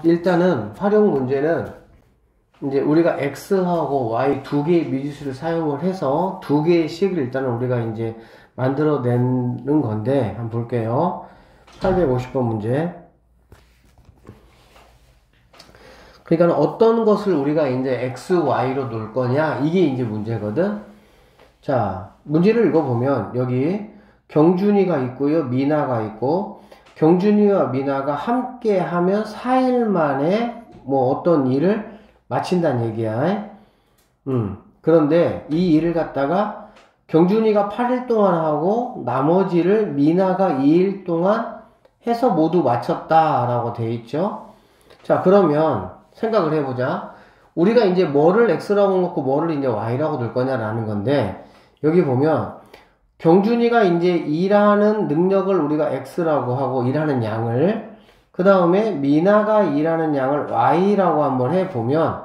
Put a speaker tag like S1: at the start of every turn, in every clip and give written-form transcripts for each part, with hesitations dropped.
S1: 일단은 활용 문제는 이제 우리가 x하고 y 두 개의 미지수를 사용을 해서 두 개의 식을 일단은 우리가 이제 만들어내는 건데 한번 볼게요. 850번 문제. 그러니까 어떤 것을 우리가 이제 x, y로 놓을 거냐 이게 이제 문제거든. 자, 문제를 읽어보면 여기 경준이가 있고요, 미나가 있고, 경준이와 미나가 함께 하면 4일 만에 뭐 어떤 일을 마친다는 얘기야. 그런데 이 일을 갖다가 경준이가 8일 동안 하고 나머지를 미나가 2일 동안 해서 모두 마쳤다라고 돼 있죠. 자, 그러면 생각을 해보자. 우리가 이제 뭐를 x라고 놓고 뭐를 이제 y라고 둘 거냐라는 건데, 여기 보면 경준이가 이제 일하는 능력을 우리가 x라고 하고 일하는 양을, 그 다음에 미나가 일하는 양을 y라고 한번 해보면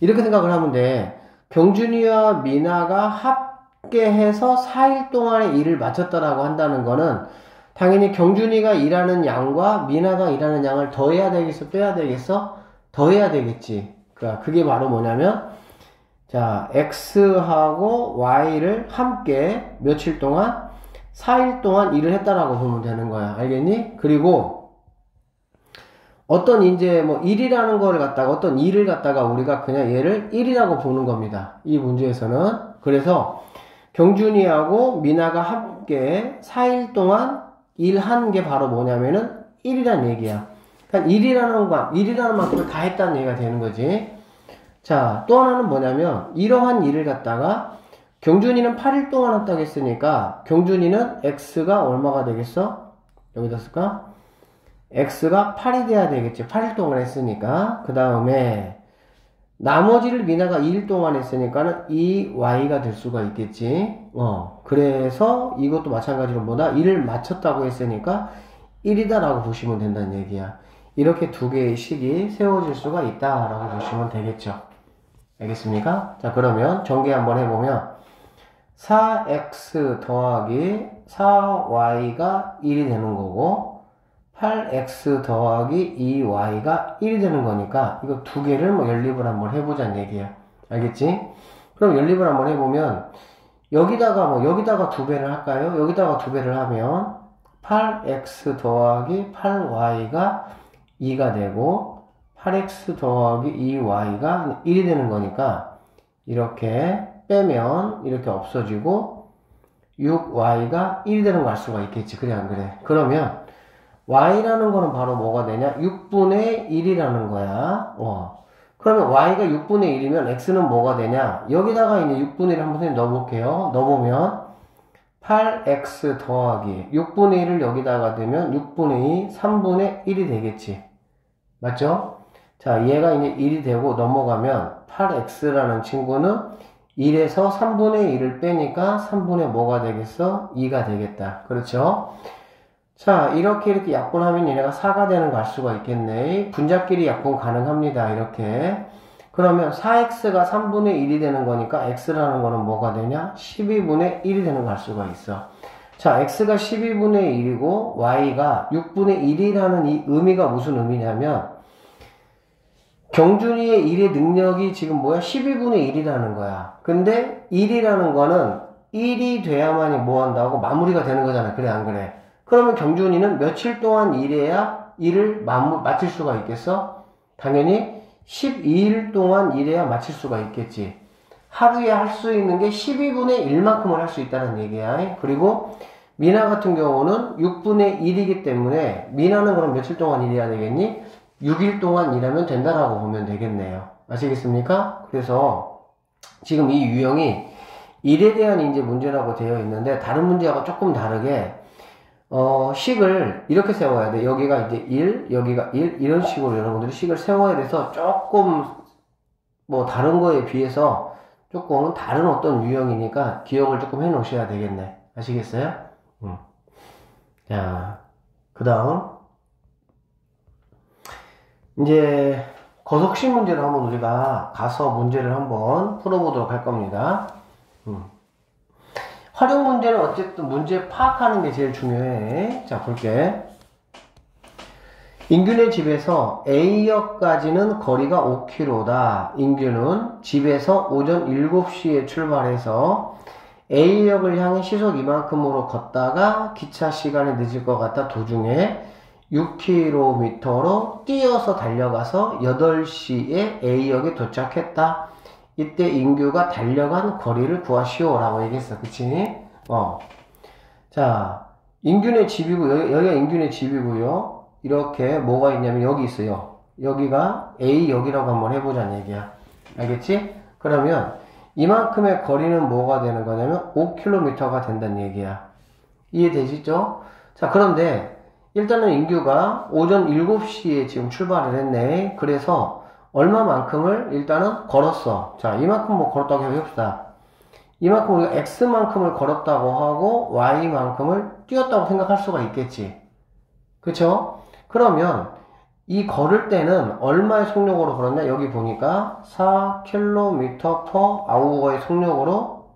S1: 이렇게 생각을 하면 돼. 경준이와 미나가 합계해서 4일 동안의 일을 마쳤다라고 한다는 거는 당연히 경준이가 일하는 양과 미나가 일하는 양을 더해야 되겠어, 빼야 되겠어? 더해야 되겠지. 그러니까 그게 바로 뭐냐면, 자, x하고 y를 함께 며칠 동안? 4일 동안 일을 했다라고 보면 되는 거야. 알겠니? 그리고 어떤 이제 뭐 일이라는 거를 갖다가 어떤 일을 갖다가 우리가 그냥 얘를 1이라고 보는 겁니다. 이 문제에서는. 그래서 경준이하고 미나가 함께 4일 동안 일한 게 바로 뭐냐면은 1이란 얘기야. 그러니까 일이라는 만큼을 다 했다는 얘기가 되는 거지. 자, 또 하나는 뭐냐면 이러한 일을 갖다가 경준이는 8일 동안 했다고 했으니까 경준이는 x가 얼마가 되겠어? 여기다 쓸까? x가 8이 돼야 되겠지. 8일 동안 했으니까. 그 다음에 나머지를 미나가 2일 동안 했으니까는 이 y가 될 수가 있겠지. 그래서 이것도 마찬가지로 뭐다? 일을 마쳤다고 했으니까 1이다 라고 보시면 된다는 얘기야. 이렇게 두 개의 식이 세워질 수가 있다 라고 보시면 되겠죠. 알겠습니까? 자, 그러면 전개 한번 해보면 4x 더하기 4y가 1이 되는 거고 8x 더하기 2y가 1이 되는 거니까 이거 두 개를 뭐 연립을 한번 해보자는 얘기야. 알겠지? 그럼 연립을 한번 해보면 여기다가 두 배를 할까요? 여기다가 두 배를 하면 8x 더하기 8y가 2가 되고 8x 더하기 2y가 1이 되는 거니까 이렇게 빼면 이렇게 없어지고 6y가 1이 되는 거 알 수가 있겠지. 그래 안 그래? 그러면 y라는 거는 바로 뭐가 되냐? 6분의 1이라는 거야. 그러면 y가 6분의 1이면 x는 뭐가 되냐? 여기다가 이제 6분의 1을 한번 넣어볼게요. 넣어보면 8x 더하기 6분의 1을 여기다가 두면 6분의 2, 3분의 1이 되겠지. 맞죠? 자, 얘가 이제 1이 되고 넘어가면 8x라는 친구는 1에서 3분의 1을 빼니까 3분의 뭐가 되겠어? 2가 되겠다. 그렇죠? 자, 이렇게 약분하면 얘네가 4가 되는 거 알 수가 있겠네. 분자끼리 약분 가능합니다. 이렇게. 그러면 4x가 3분의 1이 되는 거니까 x라는 거는 뭐가 되냐? 12분의 1이 되는 거 알 수가 있어. 자, x가 12분의 1이고 y가 6분의 1이라는 이 의미가 무슨 의미냐면 경준이의 일의 능력이 지금 뭐야? 12분의 1이라는 거야. 근데 1이라는 거는 1이 돼야만이 뭐 한다고? 마무리가 되는 거잖아. 그래 안 그래? 그러면 경준이는 며칠 동안 일해야 일을 마칠 수가 있겠어? 당연히 12일 동안 일해야 마칠 수가 있겠지. 하루에 할 수 있는 게 12분의 1만큼을 할 수 있다는 얘기야. 그리고 미나 같은 경우는 6분의 1이기 때문에 미나는 그럼 며칠 동안 일해야 되겠니? 6일 동안 일하면 된다라고 보면 되겠네요. 아시겠습니까? 그래서 지금 이 유형이 일에 대한 이제 문제라고 되어 있는데 다른 문제하고 조금 다르게 식을 이렇게 세워야 돼. 여기가 이제 1, 여기가 1 이런 식으로 여러분들이 식을 세워야 돼서 조금 뭐 다른 거에 비해서 조금 다른 어떤 유형이니까 기억을 조금 해 놓으셔야 되겠네. 아시겠어요? 자, 그 다음 이제 거석식 문제를 한번 우리가 가서 문제를 한번 풀어보도록 할 겁니다. 활용 문제는 어쨌든 문제 파악하는 게 제일 중요해. 자, 볼게. 인균의 집에서 A역까지는 거리가 5km다. 인균은 집에서 오전 7시에 출발해서 A역을 향해 시속 이만큼으로 걷다가 기차 시간이 늦을 것 같아 도중에 6km로 뛰어서 달려가서 8시에 A역에 도착했다. 이때 인규가 달려간 거리를 구하시오 라고 얘기했어. 그치? 자, 인균의 집이고, 여기가 인균의 집이고요. 이렇게 뭐가 있냐면 여기 있어요. 여기가 A역이라고 한번 해보자는 얘기야. 알겠지? 그러면 이만큼의 거리는 뭐가 되는 거냐면 5km가 된다는 얘기야. 이해되시죠? 자, 그런데 일단은 인규가 오전 7시에 지금 출발을 했네. 그래서 얼마만큼을 일단은 걸었어. 자, 이만큼 뭐 걸었다고 해봅시다. 이만큼 우리가 X만큼을 걸었다고 하고 Y만큼을 뛰었다고 생각할 수가 있겠지. 그쵸? 그러면 이 걸을 때는 얼마의 속력으로 걸었냐? 여기 보니까 4km/h의 속력으로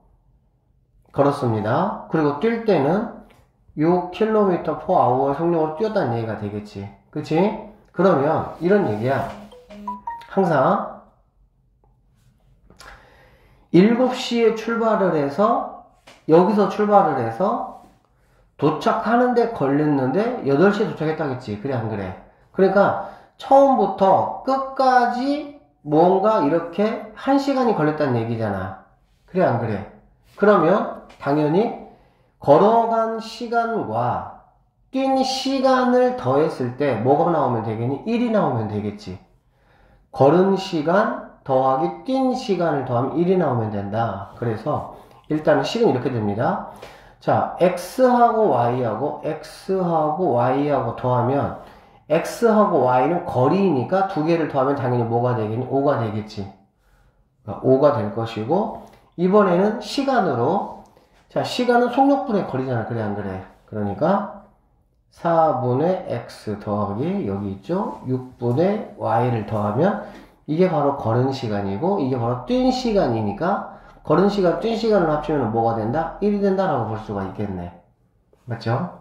S1: 걸었습니다. 그리고 뛸 때는 6km/h의 속력으로 뛰었다는 얘기가 되겠지. 그치? 그러면 이런 얘기야. 항상 7시에 출발을 해서 여기서 출발을 해서 도착하는데 걸렸는데 8시에 도착했다겠지. 그래 안 그래? 그러니까 처음부터 끝까지 뭔가 이렇게 1시간이 걸렸다는 얘기잖아. 그래 안 그래? 그러면 당연히 걸어간 시간과 뛴 시간을 더했을 때 뭐가 나오면 되겠니? 1이 나오면 되겠지. 걸은 시간 더하기 뛴 시간을 더하면 1이 나오면 된다. 그래서 일단은 식은 이렇게 됩니다. 자, X하고 Y하고 더하면 X하고 Y는 거리니까 두 개를 더하면 당연히 뭐가 되겠니? 5가 되겠지. 5가 될 것이고 이번에는 시간으로 자, 시간은 속력분의 거리잖아. 그래 안 그래? 그러니까 4분의 X 더하기 여기 있죠? 6분의 Y를 더하면 이게 바로 걸은 시간이고 이게 바로 뛴 시간이니까 걸은 시간, 뛴 시간을 합치면 뭐가 된다? 1이 된다라고 볼 수가 있겠네. 맞죠?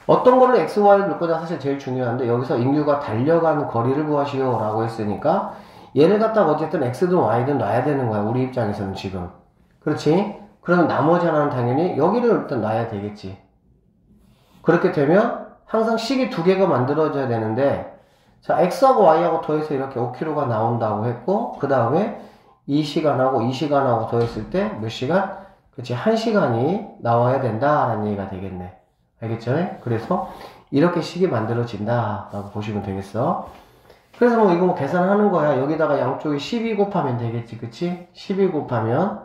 S1: 어떤 걸로 X, Y를 넣을 거냐 사실 제일 중요한데 여기서 인규가 달려간 거리를 구하시오 라고 했으니까 얘를 갖다가 어쨌든 X든 Y든 놔야 되는 거야. 우리 입장에서는 지금. 그렇지? 그러면 나머지 하나는 당연히 여기를 일단 놔야 되겠지. 그렇게 되면 항상 식이 두 개가 만들어져야 되는데 자, X하고 Y하고 더해서 이렇게 5km가 나온다고 했고 그 다음에 이 시간하고 이 시간하고 더했을 때 몇 시간? 그치, 1시간이 나와야 된다라는 얘기가 되겠네. 알겠죠? 그래서 이렇게 식이 만들어진다 라고 보시면 되겠어. 그래서 뭐 이거 뭐 계산하는 거야. 여기다가 양쪽에 12 곱하면 되겠지. 그치? 12 곱하면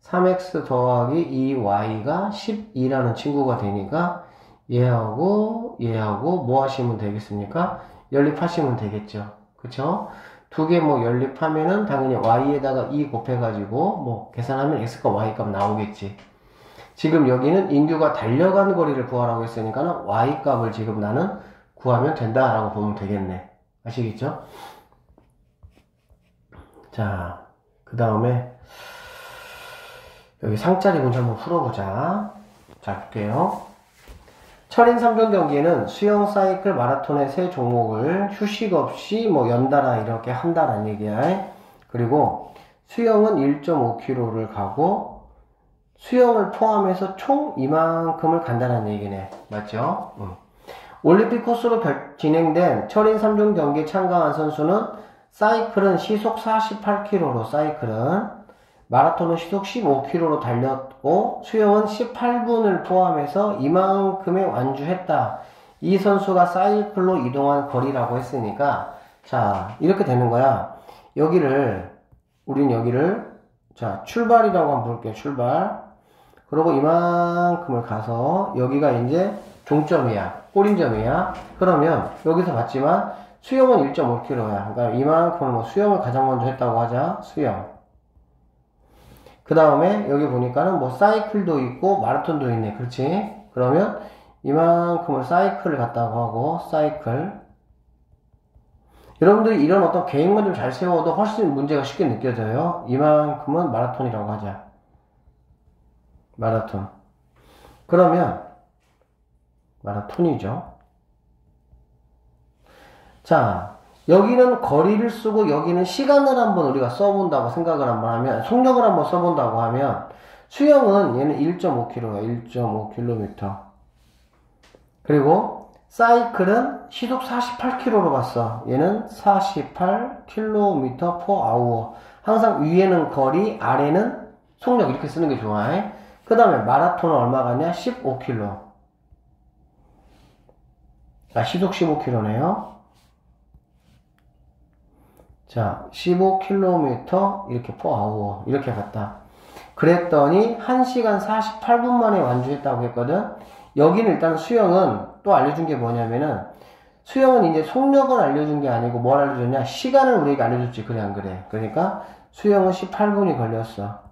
S1: 3x 더하기 2y가 12라는 친구가 되니까 얘하고 뭐 하시면 되겠습니까? 연립하시면 되겠죠. 그쵸? 두 개 뭐 연립하면은 당연히 y에다가 2 곱해가지고 뭐 계산하면 x과 y 값 나오겠지. 지금 여기는 인규가 달려간 거리를 구하라고 했으니까는 y 값을 지금 나는 구하면 된다라고 보면 되겠네. 아시겠죠? 자, 그 다음에 여기 상짜리 문제 한번 풀어보자. 자, 볼게요. 철인 3종 경기에는 수영, 사이클, 마라톤의 세 종목을 휴식 없이 뭐 연달아 이렇게 한다는 얘기야. 그리고 수영은 1.5km를 가고 수영을 포함해서 총 이만큼을 간다는 얘기네. 맞죠? 올림픽 코스로 진행된 철인 3종 경기에 참가한 선수는 사이클은 시속 48km로 사이클은 마라톤은 시속 15km로 달렸고 수영은 18분을 포함해서 이만큼의 완주했다. 이 선수가 사이클로 이동한 거리라고 했으니까 자 이렇게 되는 거야. 우린 여기를 자 출발이라고 한번 볼게요. 출발. 그리고 이만큼을 가서 여기가 이제 종점이야. 꼬린점이야. 그러면 여기서 봤지만 수영은 1.5km야. 그러니까 이만큼을 뭐 수영을 가장 먼저 했다고 하자. 수영. 그 다음에 여기 보니까는 뭐 사이클도 있고 마라톤도 있네. 그렇지? 그러면 이만큼을 사이클을 갖다고 하고 사이클. 여러분들이 이런 어떤 계획만 좀 잘 세워도 훨씬 문제가 쉽게 느껴져요. 이만큼은 마라톤이라고 하자. 마라톤. 그러면 마라톤이죠. 자, 여기는 거리를 쓰고 여기는 시간을 한번 우리가 써본다고 생각을 한번 하면, 속력을 한번 써본다고 하면, 수영은 얘는 1.5km야. 1.5km. 그리고 사이클은 시속 48km로 봤어. 얘는 48km/h. 항상 위에는 거리, 아래는 속력 이렇게 쓰는 게 좋아. 그 다음에 마라톤은 얼마 가냐? 15km. 시속 15km네요. 자, 15km 이렇게 per 이렇게 갔다. 그랬더니 1시간 48분 만에 완주했다고 했거든. 여기는 일단 수영은 또 알려준 게 뭐냐면은, 수영은 이제 속력을 알려준 게 아니고 뭘 알려줬냐? 시간을 우리에게 알려줬지. 그래 안 그래? 그러니까 수영은 18분이 걸렸어.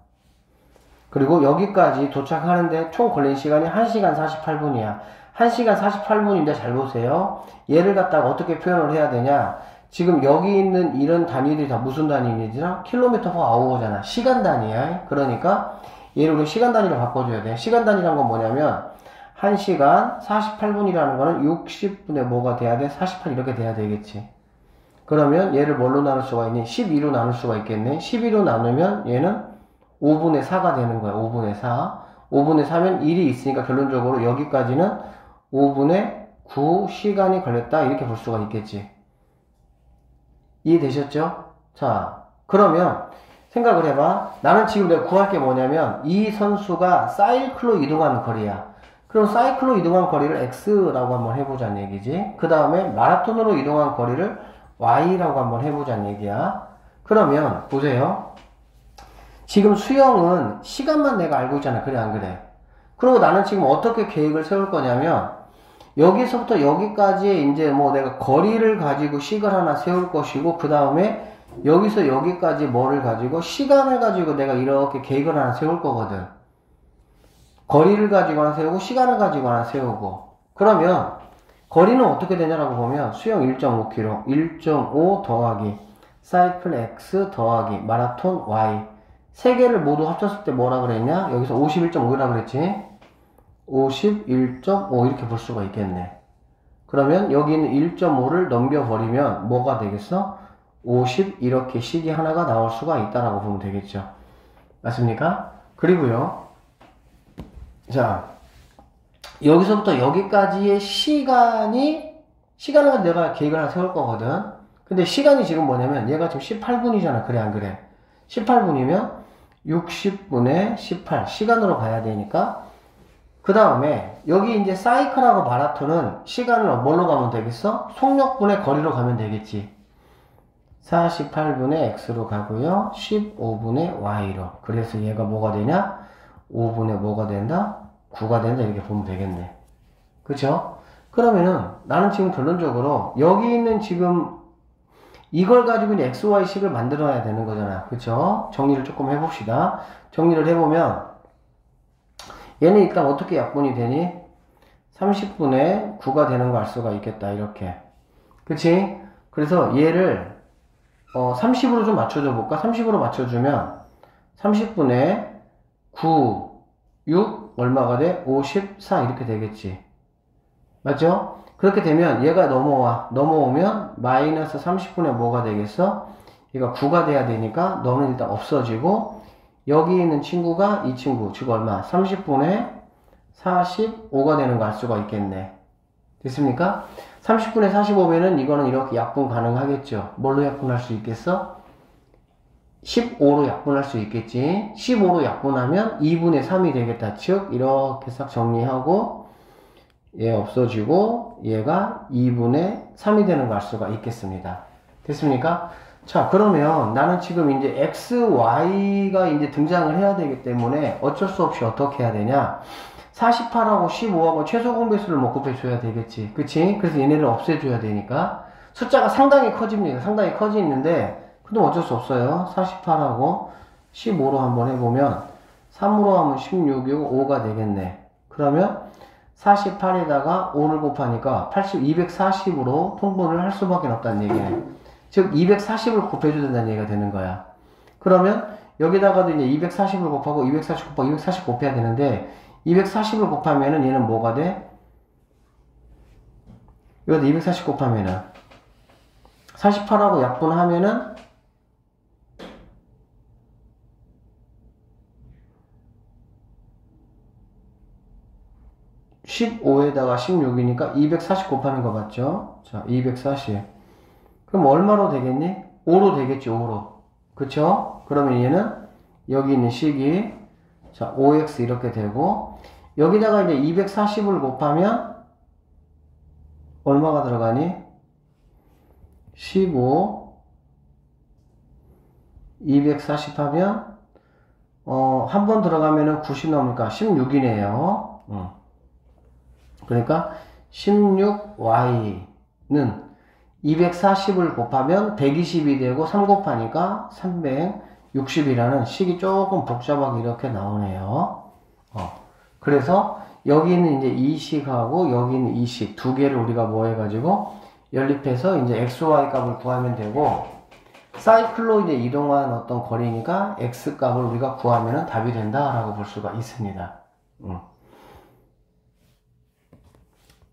S1: 그리고 여기까지 도착하는데 총 걸린 시간이 1시간 48분이야. 1시간 48분인데 잘 보세요. 얘를 갖다가 어떻게 표현을 해야 되냐? 지금 여기 있는 이런 단위들이 다 무슨 단위이냐? km/h잖아. 시간 단위야. 그러니까 얘를 우리 시간 단위로 바꿔줘야 돼. 시간 단위란 건 뭐냐면 1시간 48분이라는 거는 60분에 뭐가 돼야 돼? 48 이렇게 돼야 되겠지. 그러면 얘를 뭘로 나눌 수가 있니? 12로 나눌 수가 있겠네. 12로 나누면 얘는 5분의 4가 되는 거야. 5분의 4. 5분의 4면 1이 있으니까 결론적으로 여기까지는 5분의 9 시간이 걸렸다. 이렇게 볼 수가 있겠지. 이해되셨죠? 자, 그러면 생각을 해봐. 나는 지금 내가 구할 게 뭐냐면 이 선수가 사이클로 이동하는 거리야. 그럼 사이클로 이동한 거리를 X라고 한번 해보자는 얘기지. 그 다음에 마라톤으로 이동한 거리를 Y라고 한번 해보자는 얘기야. 그러면 보세요. 지금 수영은 시간만 내가 알고 있잖아. 그래 안 그래? 그리고 나는 지금 어떻게 계획을 세울 거냐면 여기서부터 여기까지 이제 뭐 내가 거리를 가지고 식을 하나 세울 것이고, 그 다음에 여기서 여기까지 뭐를 가지고 시간을 가지고 내가 이렇게 계획을 하나 세울 거거든. 거리를 가지고 하나 세우고 시간을 가지고 하나 세우고. 그러면 거리는 어떻게 되냐라고 보면 수영 1.5km 1.5 더하기 사이클 X 더하기 마라톤 Y 세 개를 모두 합쳤을 때 뭐라 그랬냐? 여기서 51.5라 그랬지? 51.5 이렇게 볼 수가 있겠네. 그러면 여기 있는 1.5를 넘겨버리면 뭐가 되겠어? 50 이렇게 식이 하나가 나올 수가 있다라고 보면 되겠죠. 맞습니까? 그리고요. 자, 여기서부터 여기까지의 시간을 내가 계획을 하나 세울 거거든. 근데 시간이 지금 뭐냐면 얘가 지금 18분이잖아. 그래 안 그래? 18분이면 60분의 18 시간으로 가야 되니까, 그 다음에 여기 이제 사이클하고 마라톤은 시간을 뭘로 가면 되겠어? 속력분의 거리로 가면 되겠지. 48분의 X로 가고요. 15분의 Y로. 그래서 얘가 뭐가 되냐? 5분의 뭐가 된다? 9가 된다. 이렇게 보면 되겠네. 그쵸? 그러면은 나는 지금 결론적으로 여기 있는 지금 이걸 가지고 이제 XY식을 만들어야 되는 거잖아. 그쵸? 정리를 조금 해봅시다. 정리를 해보면 얘는 일단 어떻게 약분이 되니? 30분의 9가 되는 거 알 수가 있겠다. 이렇게. 그치? 그래서 얘를 30으로 좀 맞춰줘 볼까? 30으로 맞춰주면 30분의 9, 6 얼마가 돼? 54 이렇게 되겠지. 맞죠? 그렇게 되면 얘가 넘어오면 마이너스 30분의 뭐가 되겠어? 얘가 9가 돼야 되니까 너는 일단 없어지고, 여기 있는 친구가 이 친구, 즉 얼마? 30분의 45가 되는 거 알 수가 있겠네. 됐습니까? 30분의 45면은 이거는 이렇게 약분 가능하겠죠. 뭘로 약분할 수 있겠어? 15로 약분할 수 있겠지. 15로 약분하면 2분의 3이 되겠다. 즉 이렇게 싹 정리하고 얘 없어지고 얘가 2분의 3이 되는 거 알 수가 있겠습니다. 됐습니까? 자, 그러면 나는 지금 이제 X, Y가 이제 등장을 해야 되기 때문에 어쩔 수 없이 어떻게 해야 되냐? 48하고 15하고 최소 공배수를 뭐 곱해줘야 되겠지. 그치? 그래서 얘네를 없애줘야 되니까 숫자가 상당히 커집니다. 상당히 커지는데, 그럼 어쩔 수 없어요. 48하고 15로 한번 해보면 3으로 하면 16이고 5가 되겠네. 그러면 48에다가 5를 곱하니까 240으로 통분을 할 수밖에 없다는 얘기네. 즉 240을 곱해줘야 된다는 얘기가 되는 거야. 그러면 여기다가도 이제 240을 곱하고 240 곱하고 240 곱해야 되는데, 240을 곱하면은 얘는 뭐가 돼? 여기다 240 곱하면은 48하고 약분하면은 15에다가 16이니까 240 곱하는 거 맞죠? 자, 240. 그럼 얼마로 되겠니? 5로 되겠지, 5로. 그쵸? 그러면 얘는 여기 있는 식이 자, 5x 이렇게 되고 여기다가 이제 240을 곱하면 얼마가 들어가니? 15 240 하면 한 번 들어가면은 90 나오니까 16이네요. 그러니까 16y는 240을 곱하면 120이 되고 3 곱하니까 360이라는 식이 조금 복잡하게 이렇게 나오네요. 그래서 여기 있는 이제 이 식하고 여기 있는 이 식 두 개를 우리가 뭐 해가지고 연립해서 이제 XY 값을 구하면 되고 사이클로 이제 이동한 어떤 거리니까 X 값을 우리가 구하면 답이 된다라고 볼 수가 있습니다.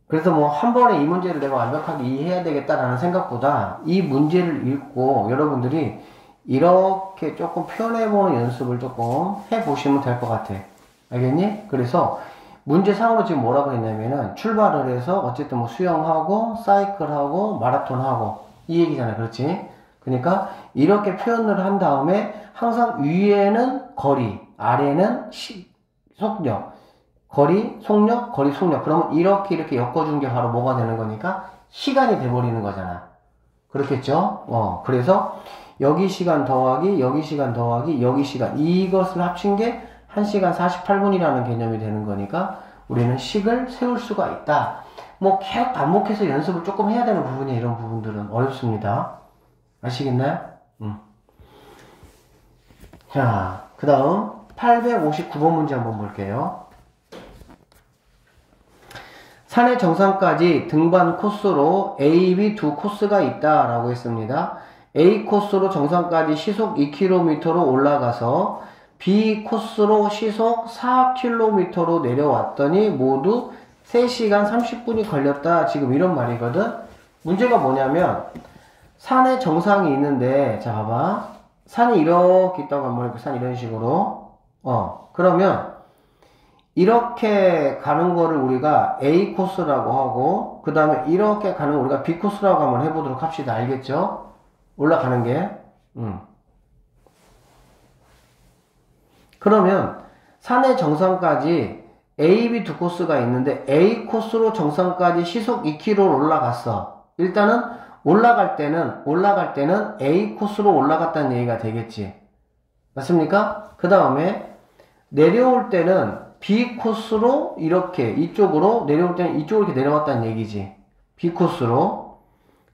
S1: 그래서 뭐 한 번에 이 문제를 내가 완벽하게 이해해야 되겠다라는 생각보다 이 문제를 읽고 여러분들이 이렇게 조금 표현해보는 연습을 조금 해보시면 될 것 같아. 알겠니? 그래서 문제상으로 지금 뭐라고 했냐면은 출발을 해서 어쨌든 뭐 수영하고 사이클하고 마라톤하고 이 얘기잖아. 그렇지? 그러니까 이렇게 표현을 한 다음에 항상 위에는 거리, 아래는 속력, 거리, 속력, 거리, 속력. 그러면 이렇게 엮어준 게 바로 뭐가 되는 거니까 시간이 돼버리는 거잖아. 그렇겠죠? 그래서 여기 시간 더하기, 여기 시간 더하기, 여기 시간. 이것을 합친 게 1시간 48분이라는 개념이 되는 거니까 우리는 식을 세울 수가 있다. 뭐 계속 반복해서 연습을 조금 해야 되는 부분이 이런 부분들은 어렵습니다. 아시겠나요? 자, 그 다음 859번 문제 한번 볼게요. 산의 정상까지 등반 코스로 A, B 두 코스가 있다 라고 했습니다. A 코스로 정상까지 시속 2km로 올라가서 B 코스로 시속 4km로 내려왔더니 모두 3시간 30분이 걸렸다. 지금 이런 말이거든. 문제가 뭐냐면 산의 정상이 있는데 자 봐봐. 산이 이렇게 있다고 한번 해볼게. 산 이런 식으로 그러면 이렇게 가는 거를 우리가 A 코스라고 하고 그 다음에 이렇게 가는 거 우리가 B 코스라고 한번 해보도록 합시다. 알겠죠? 올라가는 게 그러면 산의 정상까지 A, B 두 코스가 있는데 A 코스로 정상까지 시속 2km로 올라갔어. 일단은 올라갈 때는 A 코스로 올라갔다는 얘기가 되겠지. 맞습니까? 그 다음에 내려올 때는 B 코스로 이렇게 이쪽으로 내려올 때는 이쪽으로 이렇게 내려왔다는 얘기지. B 코스로.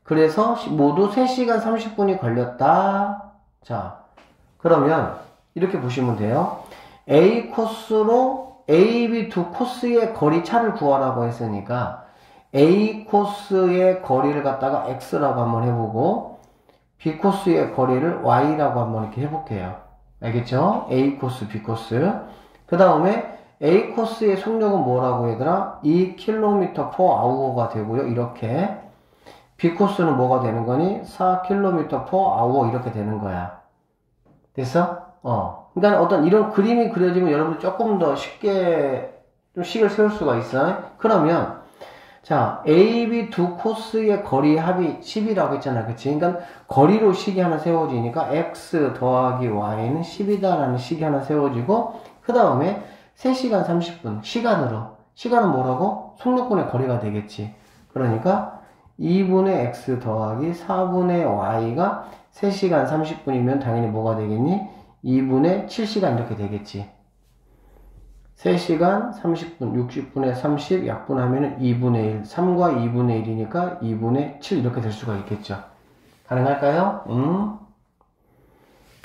S1: 그래서 모두 3시간 30분이 걸렸다. 자, 그러면 이렇게 보시면 돼요. A 코스로 A, B 두 코스의 거리 차를 구하라고 했으니까 A 코스의 거리를 갖다가 X라고 한번 해보고 B 코스의 거리를 Y라고 한번 이렇게 해볼게요. 알겠죠? A 코스, B 코스. 그 다음에 A 코스의 속력은 뭐라고 얘들아? 2km/h가 되고요. 이렇게. B 코스는 뭐가 되는 거니? 4km/h 이렇게 되는 거야. 됐어? 그러니까 어떤 이런 그림이 그려지면 여러분들 조금 더 쉽게 좀 식을 세울 수가 있어. 그러면 자, A, B 두 코스의 거리 합이 10이라고 했잖아. 그치? 그러니까 거리로 식이 하나 세워지니까 X 더하기 Y는 10이다라는 식이 하나 세워지고 그 다음에 3시간 30분 시간은 뭐라고? 속력분의 거리가 되겠지. 그러니까 2분의 X 더하기 4분의 Y가 3시간 30분이면 당연히 뭐가 되겠니? 2분의 7시간 이렇게 되겠지. 3시간 30분, 60분의 30 약분하면 2분의 1, 3과 2분의 1이니까 2분의 7 이렇게 될 수가 있겠죠. 가능할까요?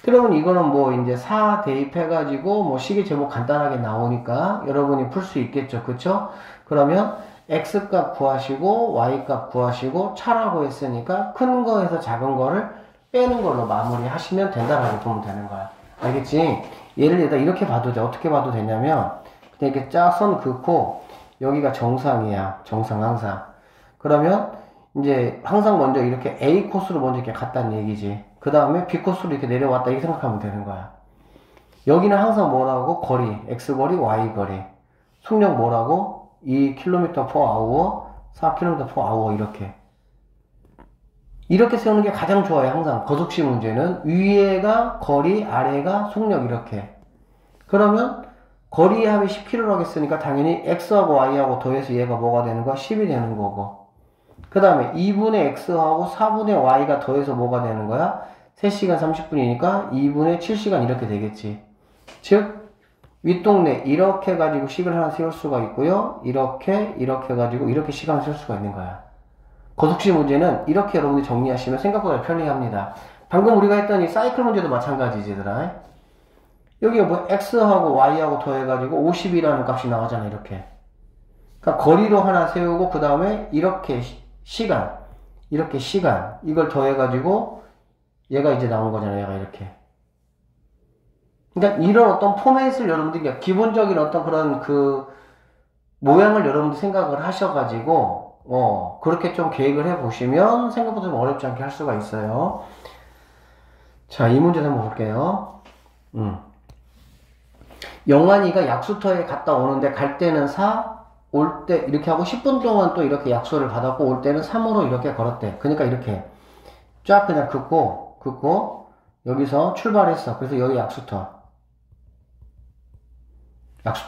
S1: 그러면 이거는 뭐 이제 4 대입해가지고 뭐 식의 제목 간단하게 나오니까 여러분이 풀 수 있겠죠. 그쵸? 그러면 X값 구하시고 Y값 구하시고 차라고 했으니까 큰 거에서 작은 거를 빼는 걸로 마무리 하시면 된다라고 보면 되는 거야. 알겠지? 예를 들어 이렇게 봐도 돼. 어떻게 봐도 되냐면 그냥 이렇게 쫙 선 긋고 여기가 정상이야. 정상 항상. 그러면 이제 항상 먼저 이렇게 A 코스로 먼저 이렇게 갔다는 얘기지. 그 다음에 B 코스로 이렇게 내려왔다 이렇게 생각하면 되는 거야. 여기는 항상 뭐라고? 거리, X거리, Y거리. 속력 뭐라고? 2km per hour, 4km per hour 이렇게 세우는 게 가장 좋아요. 항상 거속시 문제는 위에가 거리, 아래가 속력 이렇게. 그러면 거리의 합이 10km라고 했으니까 당연히 X하고 Y하고 더해서 얘가 뭐가 되는 거야? 10이 되는 거고. 그 다음에 2분의 X하고 4분의 Y가 더해서 뭐가 되는 거야? 3시간 30분이니까 2분의 7시간 이렇게 되겠지. 즉 윗동네 이렇게 가지고 식을 하나 세울 수가 있고요. 이렇게 가지고 이렇게 시간을 세울 수가 있는 거야. 거속시 문제는 이렇게 여러분들이 정리하시면 생각보다 편리합니다. 방금 우리가 했던 이 사이클 문제도 마찬가지지 얘들아. 여기가 뭐 X하고 Y하고 더해가지고 50이라는 값이 나오잖아 이렇게. 그러니까 거리로 하나 세우고 그 다음에 이렇게 시간 이걸 더해가지고 얘가 이제 나온 거잖아 얘가 이렇게. 그러니까 이런 어떤 포맷을 여러분들이 기본적인 어떤 그런 그 모양을 여러분들 생각을 하셔가지고 그렇게 좀 계획을 해보시면 생각보다 좀 어렵지 않게 할 수가 있어요. 자, 이 문제도 한번 볼게요. 영환이가 약수터에 갔다 오는데 갈 때는 4, 올 때 이렇게 하고 10분 동안 또 이렇게 약수를 받았고 올 때는 3으로 이렇게 걸었대. 그러니까 이렇게 쫙 그냥 긋고 여기서 출발했어. 그래서 여기 약수터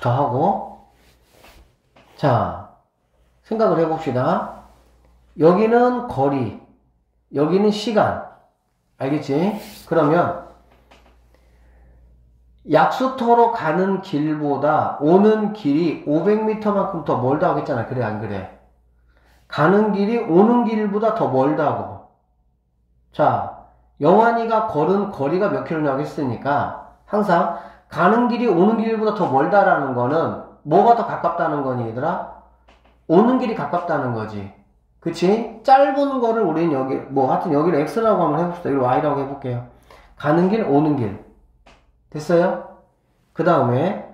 S1: 하고 자 생각을 해봅시다. 여기는 거리, 여기는 시간. 알겠지? 그러면 약수터로 가는 길보다 오는 길이 500m만큼 더 멀다고 했잖아. 그래 안 그래? 가는 길이 오는 길보다 더 멀다고. 자, 영환이가 걸은 거리가 몇 킬로냐고 했으니까 항상 가는 길이 오는 길보다 더 멀다라는 거는 뭐가 더 가깝다는 거니 얘들아? 오는 길이 가깝다는 거지. 그치? 짧은 거를 우리는 여기 하여튼 여기를 X라고 한번 해봅시다. 여기를 Y라고 해볼게요. 가는 길, 오는 길. 됐어요? 그 다음에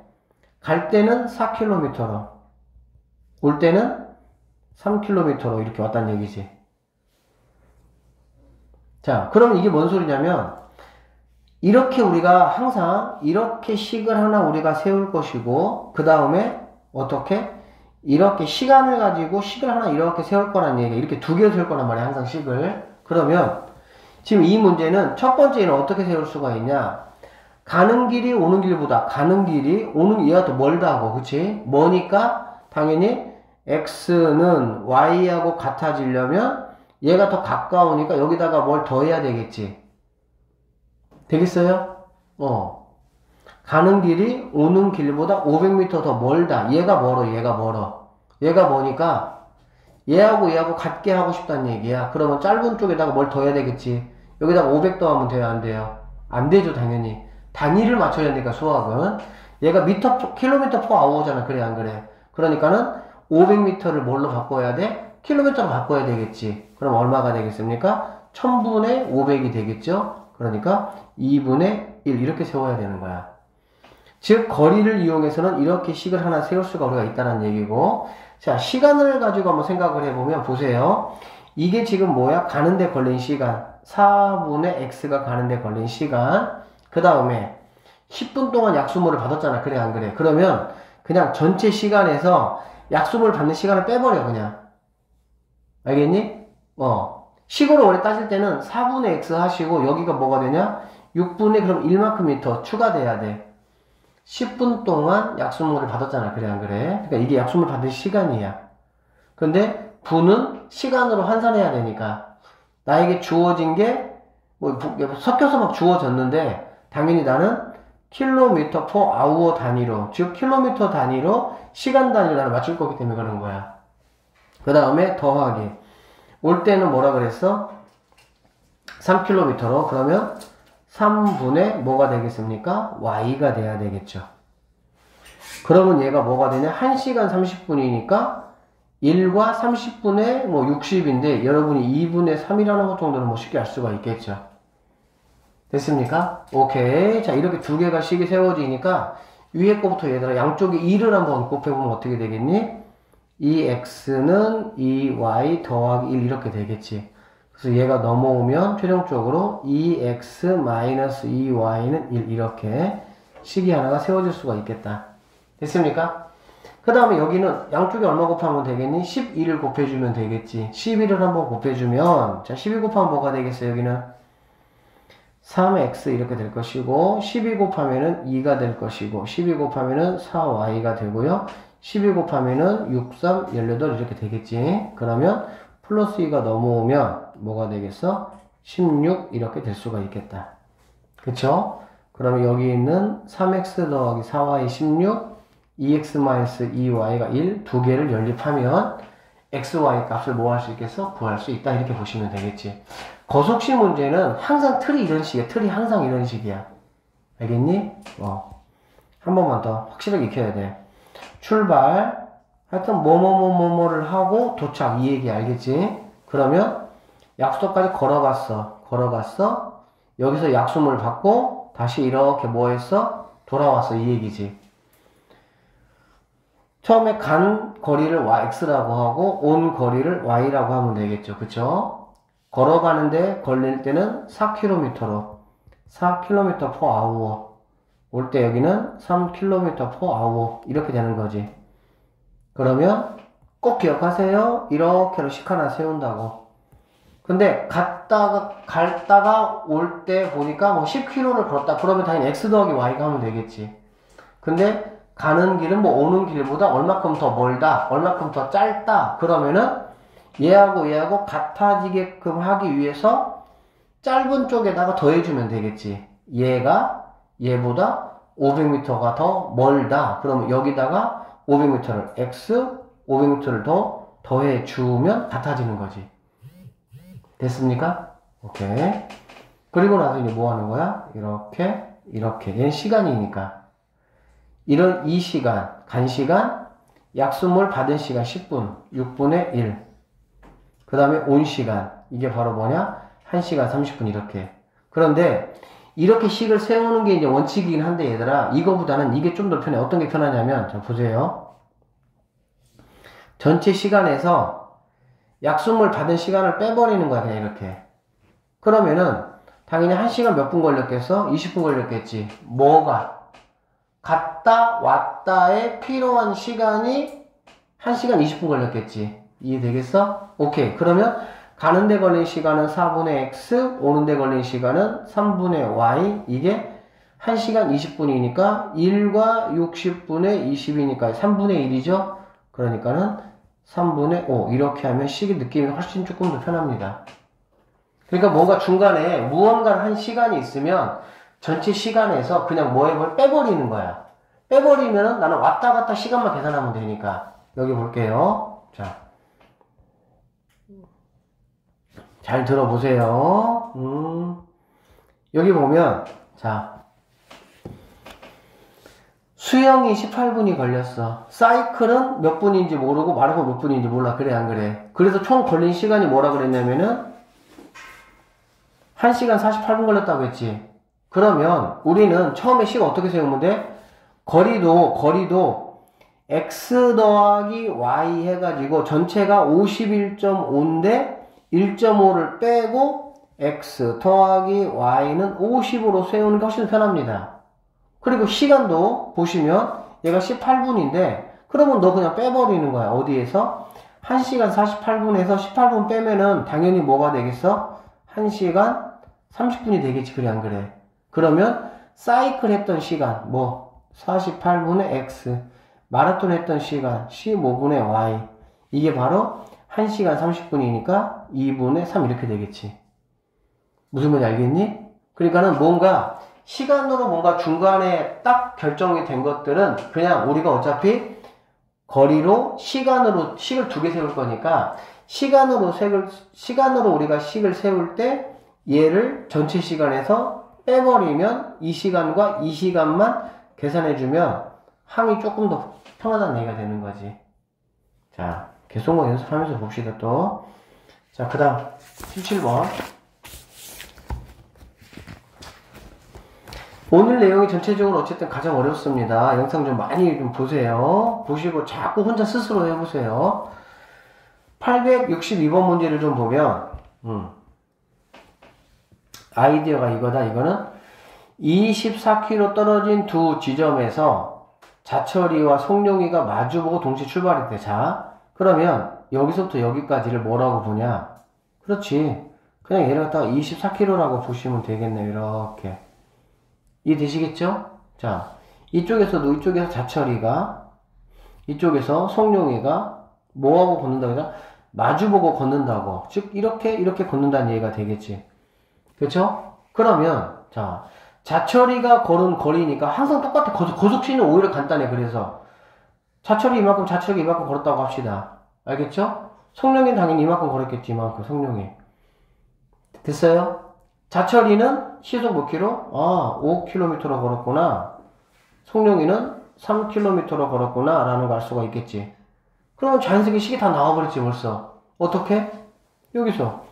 S1: 갈 때는 4km로 올 때는 3km로 이렇게 왔다는 얘기지. 자, 그럼 이게 뭔 소리냐면 이렇게 우리가 항상 이렇게 식을 하나 우리가 세울 것이고 그 다음에 어떻게? 이렇게 시간을 가지고 식을 하나 이렇게 세울 거란 얘기야. 이렇게 두 개를 세울 거란 말이야. 항상 식을. 그러면 지금 이 문제는 첫 번째는 어떻게 세울 수가 있냐? 가는 길이 오는 길보다 가는 길이 오는 얘가 더 멀다고. 그치? 뭐니까 당연히 X는 Y하고 같아지려면 얘가 더 가까우니까 여기다가 뭘 더해야 되겠지. 되겠어요? 가는 길이 오는 길보다 500m 더 멀다. 얘가 멀어. 얘가 뭐니까 얘하고 같게 하고 싶다는 얘기야. 그러면 짧은 쪽에다가 뭘 더해야 되겠지. 여기다가 500 더하면 돼요? 안 돼요? 안 되죠 당연히. 단위를 맞춰야 되니까 수학은. 얘가 킬로미터 per hour잖아. 그래 안 그래? 그러니까는 500m를 뭘로 바꿔야 돼? 킬로미터로 바꿔야 되겠지. 그럼 얼마가 되겠습니까? 1000분의 500이 되겠죠? 그러니까 2분의 1 이렇게 세워야 되는 거야. 즉 거리를 이용해서는 이렇게 식을 하나 세울 수가 우리가 있다는 얘기고. 자, 시간을 가지고 한번 생각을 해보면 보세요. 이게 지금 뭐야? 가는데 걸린 시간 4분의 X가 가는데 걸린 시간. 그 다음에 10분 동안 약수물을 받았잖아. 그래 안 그래? 그러면 그냥 전체 시간에서 약수물 받는 시간을 빼버려 그냥. 알겠니? 식으로 원래 따질 때는 4분의 X 하시고 여기가 뭐가 되냐? 6분의 그럼 1만큼 더 추가돼야 돼. 10분 동안 약수물을 받았잖아. 그래 안 그래? 그러니까 이게 약수물 받을 시간이야. 근데 분은 시간으로 환산해야 되니까 나에게 주어진 게 섞여서 막 주어졌는데 당연히 나는 킬로미터 per hour 단위로, 즉 킬로미터 단위로 시간 단위로 나는 맞출 거기 때문에 그런 거야. 그 다음에 더하기. 올 때는 뭐라 그랬어? 3km로. 그러면 3분의 뭐가 되겠습니까? Y가 돼야 되겠죠. 그러면 얘가 뭐가 되냐? 1시간 30분이니까 1과 30분의 60인데 여러분이 2분의 3이라는 것 정도는 쉽게 알 수가 있겠죠. 됐습니까? 오케이. 자, 이렇게 두 개가 식이 세워지니까 위에 거부터 얘들아 양쪽에 1을 한번 곱해보면 어떻게 되겠니? 이 x는 2y 더하기 1 이렇게 되겠지. 그래서 얘가 넘어오면 최종적으로 2x 2y는 1 이렇게 식이 하나가 세워질 수가 있겠다. 됐습니까? 그 다음에 여기는 양쪽에 얼마 곱하면 되겠니? 11을 곱해주면 되겠지. 11을 한번 곱해주면, 자, 12 곱하면 뭐가 되겠어요? 여기는 3x 이렇게 될 것이고, 12 곱하면은 2가 될 것이고, 12 곱하면은 4y가 되고요. 12 곱하면은 6, 3, 18 이렇게 되겠지. 그러면 플러스 2가 넘어오면 뭐가 되겠어? 16 이렇게 될 수가 있겠다. 그쵸? 그러면 여기 있는 3x 더하기 4y 16, 2x-2y가 1, 두 개를 연립하면 xy 값을 뭐 할 수 있겠어? 구할 수 있다. 이렇게 보시면 되겠지. 거속식 문제는 항상 틀이 이런 식이야. 틀이 항상 이런 식이야. 알겠니? 한 번만 더 확실하게 익혀야 돼. 출발, 하여튼 뭐뭐뭐뭐를 하고 도착, 이 얘기 알겠지? 그러면 약수도까지 걸어갔어. 여기서 약수물 받고 다시 이렇게 뭐 했어? 돌아왔어, 이 얘기지. 처음에 간 거리를 x라고 하고 온 거리를 y라고 하면 되겠죠. 그쵸? 걸어가는데 걸릴 때는 4km로 4km per hour 올 때 여기는 3km per hour 이렇게 되는 거지. 그러면 꼭 기억하세요. 이렇게로 식 하나 세운다고. 근데 갔다가 올 때 보니까 뭐 10km를 걸었다. 그러면 당연히 x 더하기 y가 하면 되겠지. 근데 가는 길은 뭐 오는 길보다 얼마큼 더 멀다, 얼마큼 더 짧다. 그러면은 얘하고 같아지게끔 하기 위해서 짧은 쪽에다가 더해주면 되겠지. 얘가 얘보다 500m가 더 멀다. 그러면 여기다가 500m를 x 500m를 더 더해주면 같아지는 거지. 됐습니까? 오케이. 그리고 나서 이제 뭐 하는 거야? 이렇게. 얘는 시간이니까. 이런 이 시간, 간 시간, 약수물 받은 시간 10분, 6분의 1. 그 다음에 온 시간, 이게 바로 뭐냐? 1시간 30분 이렇게. 그런데 이렇게 식을 세우는 게 이제 원칙이긴 한데 얘들아, 이거보다는 이게 좀 더 편해. 어떤 게 편하냐면, 자 보세요. 전체 시간에서 약수물 받은 시간을 빼버리는 거야, 그냥 이렇게. 그러면은 당연히 1시간 몇 분 걸렸겠어? 20분 걸렸겠지. 뭐가? 갔다 왔다에 필요한 시간이 1시간 20분 걸렸겠지. 이해되겠어? 오케이. 그러면 가는데 걸린 시간은 4분의 x, 오는데 걸린 시간은 3분의 y. 이게 1시간 20분이니까 1과 60분의 20이니까 3분의 1이죠. 그러니까는 3분의 5. 이렇게 하면 식의 느낌이 훨씬 조금 더 편합니다. 그러니까 뭔가 중간에 무언가 한 시간이 있으면 전체 시간에서 그냥 뭘 빼버리는 거야. 빼버리면은 나는 왔다 갔다 시간만 계산하면 되니까. 여기 볼게요. 자. 잘 들어보세요. 여기 보면, 자. 수영이 18분이 걸렸어. 사이클은 몇 분인지 모르고 마라톤 몇 분인지 몰라. 그래, 안 그래? 그래서 총 걸린 시간이 뭐라 그랬냐면은 1시간 48분 걸렸다고 했지. 그러면 우리는 처음에 식 어떻게 세우면 돼? 거리도 x 더하기 y 해가지고 전체가 51.5인데 1.5를 빼고 x 더하기 y는 50으로 세우는 게 훨씬 편합니다. 그리고 시간도 보시면 얘가 18분인데 그러면 너 그냥 빼버리는 거야. 어디에서? 1시간 48분에서 18분 빼면은 당연히 뭐가 되겠어? 1시간 30분이 되겠지. 그래 안 그래? 그러면 사이클 했던 시간 48분의 x, 마라톤 했던 시간 15분의 y, 이게 바로 1시간 30분이니까 2분의 3 이렇게 되겠지. 무슨 말인지 알겠니? 그러니까는 뭔가 시간으로 뭔가 중간에 딱 결정이 된 것들은 그냥 우리가 어차피 거리로 시간으로 식을 두 개 세울 거니까 시간으로 우리가 식을 세울 때 얘를 전체 시간에서 빼버리면 이 시간과 이 시간만 계산해주면 항이 조금 더 편하다는 얘기가 되는 거지. 자, 계속만 연습하면서 봅시다 또. 자, 그 다음 17번. 오늘 내용이 전체적으로 어쨌든 가장 어렵습니다. 영상 좀 많이 좀 보세요. 보시고 자꾸 혼자 스스로 해보세요. 862번 문제를 좀 보면 아이디어가 이거다. 이거는 24km 떨어진 두 지점에서 자철이와 송룡이가 마주보고 동시에 출발했대. 자, 그러면 여기서부터 여기까지를 뭐라고 보냐? 그렇지. 그냥 얘를 갖다가 24km라고 보시면 되겠네요. 이렇게. 이해되시겠죠? 자, 이쪽에서도 이쪽에서 자철이가, 이쪽에서 송룡이가 뭐하고 걷는다고 해서 마주보고 걷는다고. 즉, 이렇게 걷는다는 얘기가 되겠지. 그쵸? 그러면, 자, 자철이가 걸은 거리니까 항상 똑같아. 고속시는 오히려 간단해. 그래서. 자철이 이만큼, 자철이 이만큼 걸었다고 합시다. 알겠죠? 송룡이는 당연히 이만큼 걸었겠지. 이만큼, 송룡이. 됐어요? 자철이는 시속 몇 킬로? 5km로 걸었구나. 송룡이는 3km로 걸었구나. 라는 걸 알 수가 있겠지. 그러면 자연스럽게 식이 다 나와버렸지, 벌써. 어떻게? 여기서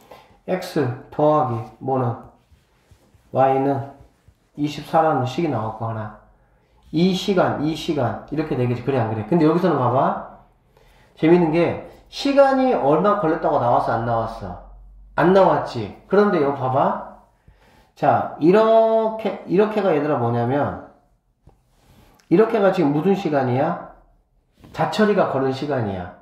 S1: x 더하기 뭐는? y는 24라는 식이 나왔고 하나. 이 시간 이렇게 되겠지. 그래 안 그래? 근데 여기서는 봐봐. 재밌는 게 시간이 얼마 걸렸다고 나왔어 안 나왔어? 안 나왔지. 그런데 여기 봐봐. 자, 이렇게가 얘들아 뭐냐면, 이렇게가 지금 무슨 시간이야? 자철이가 걸은 시간이야.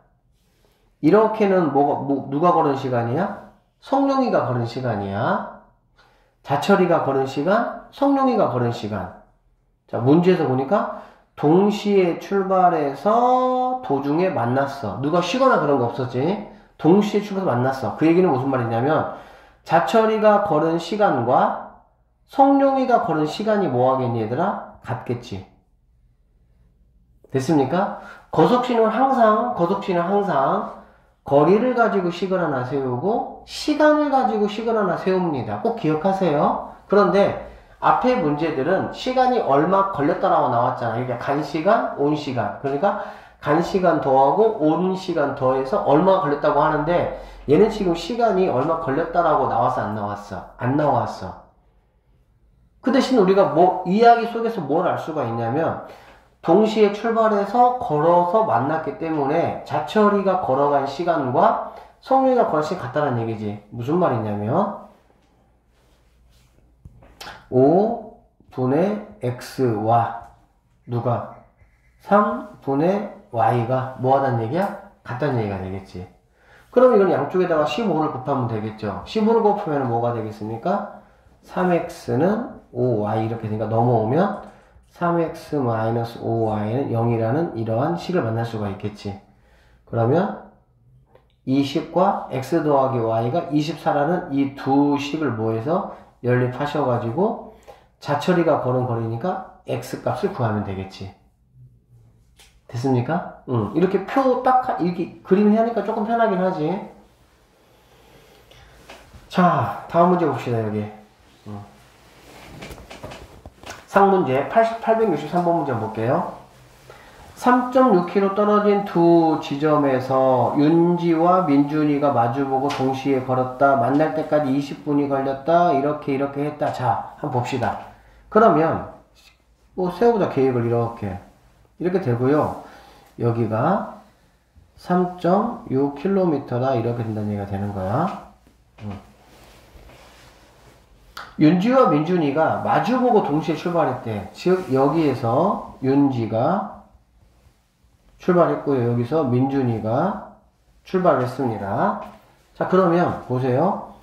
S1: 이렇게는 누가 걸은 시간이야? 송룡이가 걸은 시간이야. 자철이가 걸은 시간, 송룡이가 걸은 시간. 자, 문제에서 보니까, 동시에 출발해서 도중에 만났어. 누가 쉬거나 그런 거 없었지? 동시에 출발해서 만났어. 그 얘기는 무슨 말이냐면, 자철이가 걸은 시간과 송룡이가 걸은 시간이 뭐 하겠니 얘들아? 같겠지. 됐습니까? 거속시는 항상 거리를 가지고 식을 하나 세우고 시간을 가지고 식을 하나 세웁니다. 꼭 기억하세요. 그런데 앞에 문제들은 시간이 얼마 걸렸다라고 나왔잖아요. 이게 간시간, 온시간. 그러니까 간시간 더하고 온시간 더해서 얼마 걸렸다고 하는데 얘는 지금 시간이 얼마 걸렸다라고 나왔어 안 나왔어? 안 나왔어. 그 대신 우리가 이야기 속에서 뭘 알 수가 있냐면 동시에 출발해서 걸어서 만났기 때문에 자철이가 걸어간 시간과 송룡이가 걸은 시간 같다는 얘기지. 무슨 말이냐면 5분의 x와 누가 3분의 y가 뭐 하다는 얘기야? 같다는 얘기가 되겠지. 그럼 이건 양쪽에다가 15를 곱하면 되겠죠. 15를 곱하면 뭐가 되겠습니까? 3x는 5y 이렇게 되니까 넘어오면 3x-5y는 0이라는 이러한 식을 만날 수가 있겠지. 그러면 이 식과 x 더하기 y가 24라는 이 두 식을 뭐해서 연립하셔가지고 자철이가 걸은 거리니까 x 값을 구하면 되겠지. 됐습니까? 이렇게 이렇게 그림을 하니까 조금 편하긴 하지. 자, 다음 문제 봅시다, 여기. 상문제 863번 문제 볼게요. 3.6km 떨어진 두 지점에서 윤지와 민준이가 마주보고 동시에 걸었다. 만날 때까지 20분이 걸렸다. 이렇게 했다. 자, 한번 봅시다. 그러면 세워보자. 계획을 이렇게 되고요. 여기가 3.6km다. 이렇게 된다는 얘기가 되는 거야. 윤지와 민준이가 마주보고 동시에 출발했대. 즉 여기에서 윤지가 출발했고요. 여기서 민준이가 출발을 했습니다. 자, 그러면 보세요.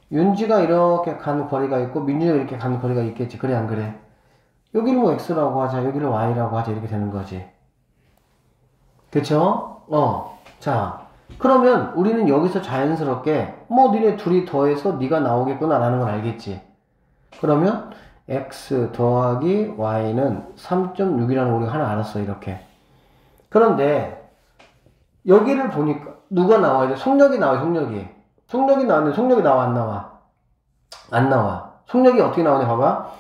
S1: 윤지가 이렇게 간 거리가 있고 민준이가 이렇게 간 거리가 있겠지. 그래 안 그래? 여기를 뭐 x라고 하자. 여기를 y라고 하자. 이렇게 되는 거지. 그쵸? 자, 그러면 우리는 여기서 자연스럽게 니네 둘이 더해서 네가 나오겠구나 라는 걸 알겠지. 그러면 x 더하기 y는 3.6이라는 우리가 하나 알았어. 이렇게. 그런데 여기를 보니까 누가 나와야 돼? 속력이 나와요. 속력이 나왔는데 속력이 나와 안 나와? 안 나와. 속력이 어떻게 나오냐 봐봐.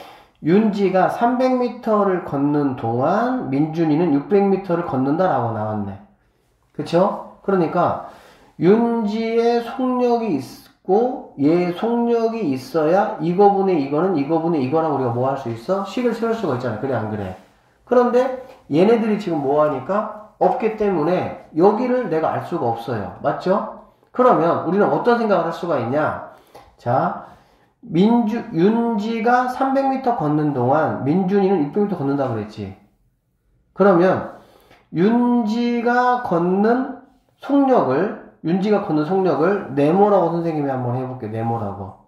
S1: 윤지가 300m를 걷는 동안 민준이는 600m를 걷는다라고 나왔네. 그쵸? 그러니까 윤지의 속력이 있고 얘 속력이 있어야 이거분의 이거는 이거분의 이거랑 우리가 뭐 할 수 있어? 식을 세울 수가 있잖아. 그래 안 그래? 그런데 얘네들이 지금 뭐 하니까 없기 때문에 여기를 내가 알 수가 없어요. 맞죠? 그러면 우리는 어떤 생각을 할 수가 있냐? 자, 윤지가 300m 걷는 동안 민준이는 600m 걷는다고 그랬지. 그러면 윤지가 걷는 속력을 네모라고 선생님이 한번 해볼게요. 네모라고.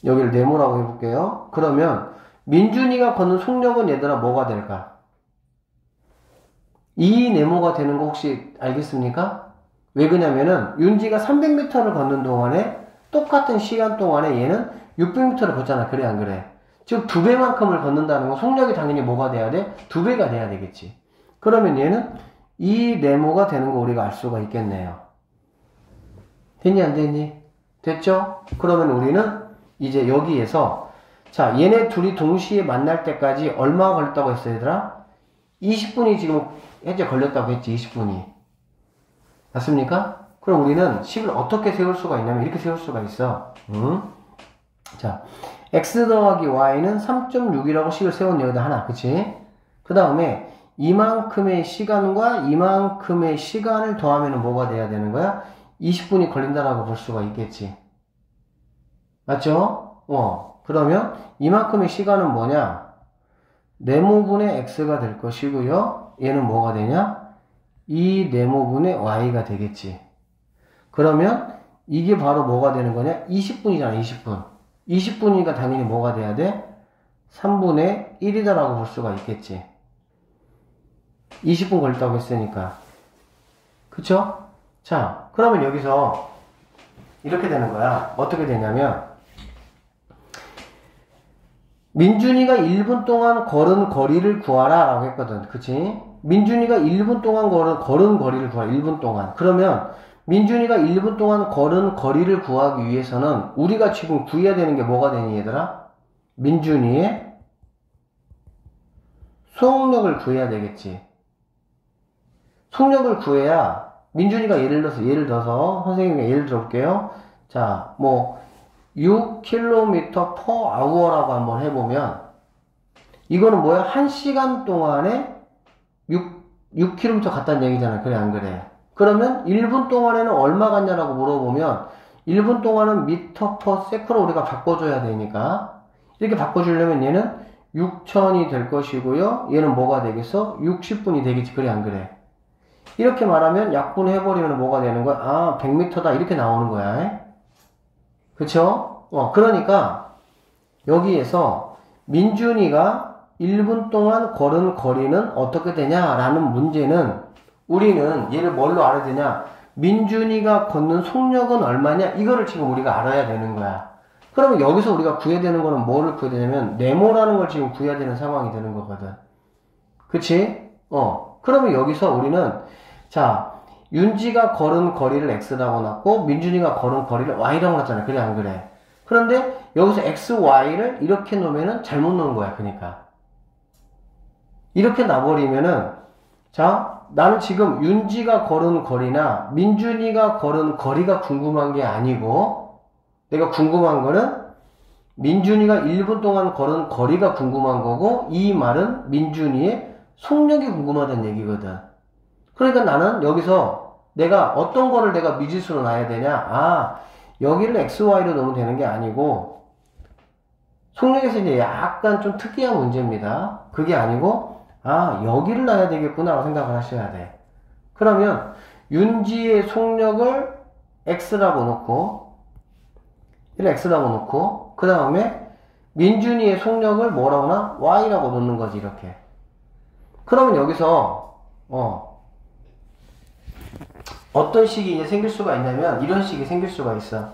S1: 여기를 네모라고 해볼게요. 그러면 민준이가 걷는 속력은 얘들아 뭐가 될까? 이 네모가 되는 거 혹시 알겠습니까? 왜 그러냐면은 윤지가 300m를 걷는 동안에 똑같은 시간 동안에 얘는 600m를 걷잖아. 그래 안 그래? 즉 2배만큼을 걷는다는 건 속력이 당연히 뭐가 돼야 돼? 2배가 돼야 되겠지. 그러면 얘는 이 네모가 되는 거 우리가 알 수가 있겠네요. 됐니 안 됐니? 됐죠? 그러면 우리는 이제 여기에서 자 얘네 둘이 동시에 만날 때까지 얼마가 걸렸다고 했어 얘들아? 20분이 지금 현재 걸렸다고 했지. 20분이 맞습니까? 그럼 우리는 식을 어떻게 세울 수가 있냐면 이렇게 세울 수가 있어. 자 x 더하기 y는 3.6이라고 식을 세웠네. 여기다 하나 그치? 그 다음에 이만큼의 시간과 이만큼의 시간을 더하면 뭐가 돼야 되는 거야? 20분이 걸린다라고 볼 수가 있겠지. 맞죠? 그러면 이만큼의 시간은 뭐냐? 네모분의 x가 될 것이고요. 얘는 뭐가 되냐? 이 네모분의 y가 되겠지. 그러면 이게 바로 뭐가 되는 거냐? 20분이잖아. 20분. 20분이니까 당연히 뭐가 돼야 돼? 3분의 1이다라고 볼 수가 있겠지. 20분 걸렸다고 했으니까. 그쵸? 자, 그러면 여기서 이렇게 되는 거야. 어떻게 되냐면 민준이가 1분 동안 걸은 거리를 구하라 라고 했거든. 그치? 민준이가 1분 동안 걸은 거리를 구하라. 1분 동안. 그러면 민준이가 1분 동안 걸은 거리를 구하기 위해서는 우리가 지금 구해야 되는 게 뭐가 되니 얘들아? 민준이의 속력을 구해야 되겠지. 속력을 구해야 민준이가 예를 들어서 선생님이 예를 들어볼게요. 자, 뭐 6km per hour라고 한번 해보면 이거는 뭐야? 1시간 동안에 6km 갔다는 얘기잖아. 그래 안 그래? 그러면 1분 동안에는 얼마 갔냐라고 물어보면 1분 동안은 미터 per sec로 우리가 바꿔줘야 되니까 이렇게 바꿔주려면 얘는 6000이 될 것이고요. 얘는 뭐가 되겠어? 60분이 되겠지. 그래 안 그래? 이렇게 말하면 약분해버리면 뭐가 되는 거야? 아 100m다 이렇게 나오는 거야. 그쵸? 그러니까 여기에서 민준이가 1분 동안 걸은 거리는 어떻게 되냐라는 문제는 우리는 얘를 뭘로 알아야 되냐? 민준이가 걷는 속력은 얼마냐? 이거를 지금 우리가 알아야 되는 거야. 그러면 여기서 우리가 구해야 되는 거는 뭐를 구해야 되냐면 네모라는 걸 지금 구해야 되는 상황이 되는 거거든. 그치? 그러면 여기서 우리는 자 윤지가 걸은 거리를 x라고 놨고 민준이가 걸은 거리를 y라고 놨잖아. 그래 안 그래? 그런데 여기서 x, y를 이렇게 놓으면은 잘못 놓은 거야. 그러니까 이렇게 놔버리면은 자 나는 지금 윤지가 걸은 거리나 민준이가 걸은 거리가 궁금한 게 아니고 내가 궁금한 거는 민준이가 1분 동안 걸은 거리가 궁금한 거고 이 말은 민준이의 속력이 궁금하다는 얘기거든. 그러니까 나는 여기서 내가 어떤 거를 내가 미지수로 놔야 되냐? 아, 여기를 XY로 넣으면 되는 게 아니고 속력에서 이제 약간 좀 특이한 문제입니다. 그게 아니고 아, 여기를 놔야 되겠구나 라고 생각을 하셔야 돼. 그러면 윤지의 속력을 X라고 놓고 이를 X라고 놓고 그 다음에 민준이의 속력을 뭐라고 나? Y라고 놓는 거지 이렇게. 그러면 여기서 어떤 식이 이제 생길 수가 있냐면 이런 식이 생길 수가 있어.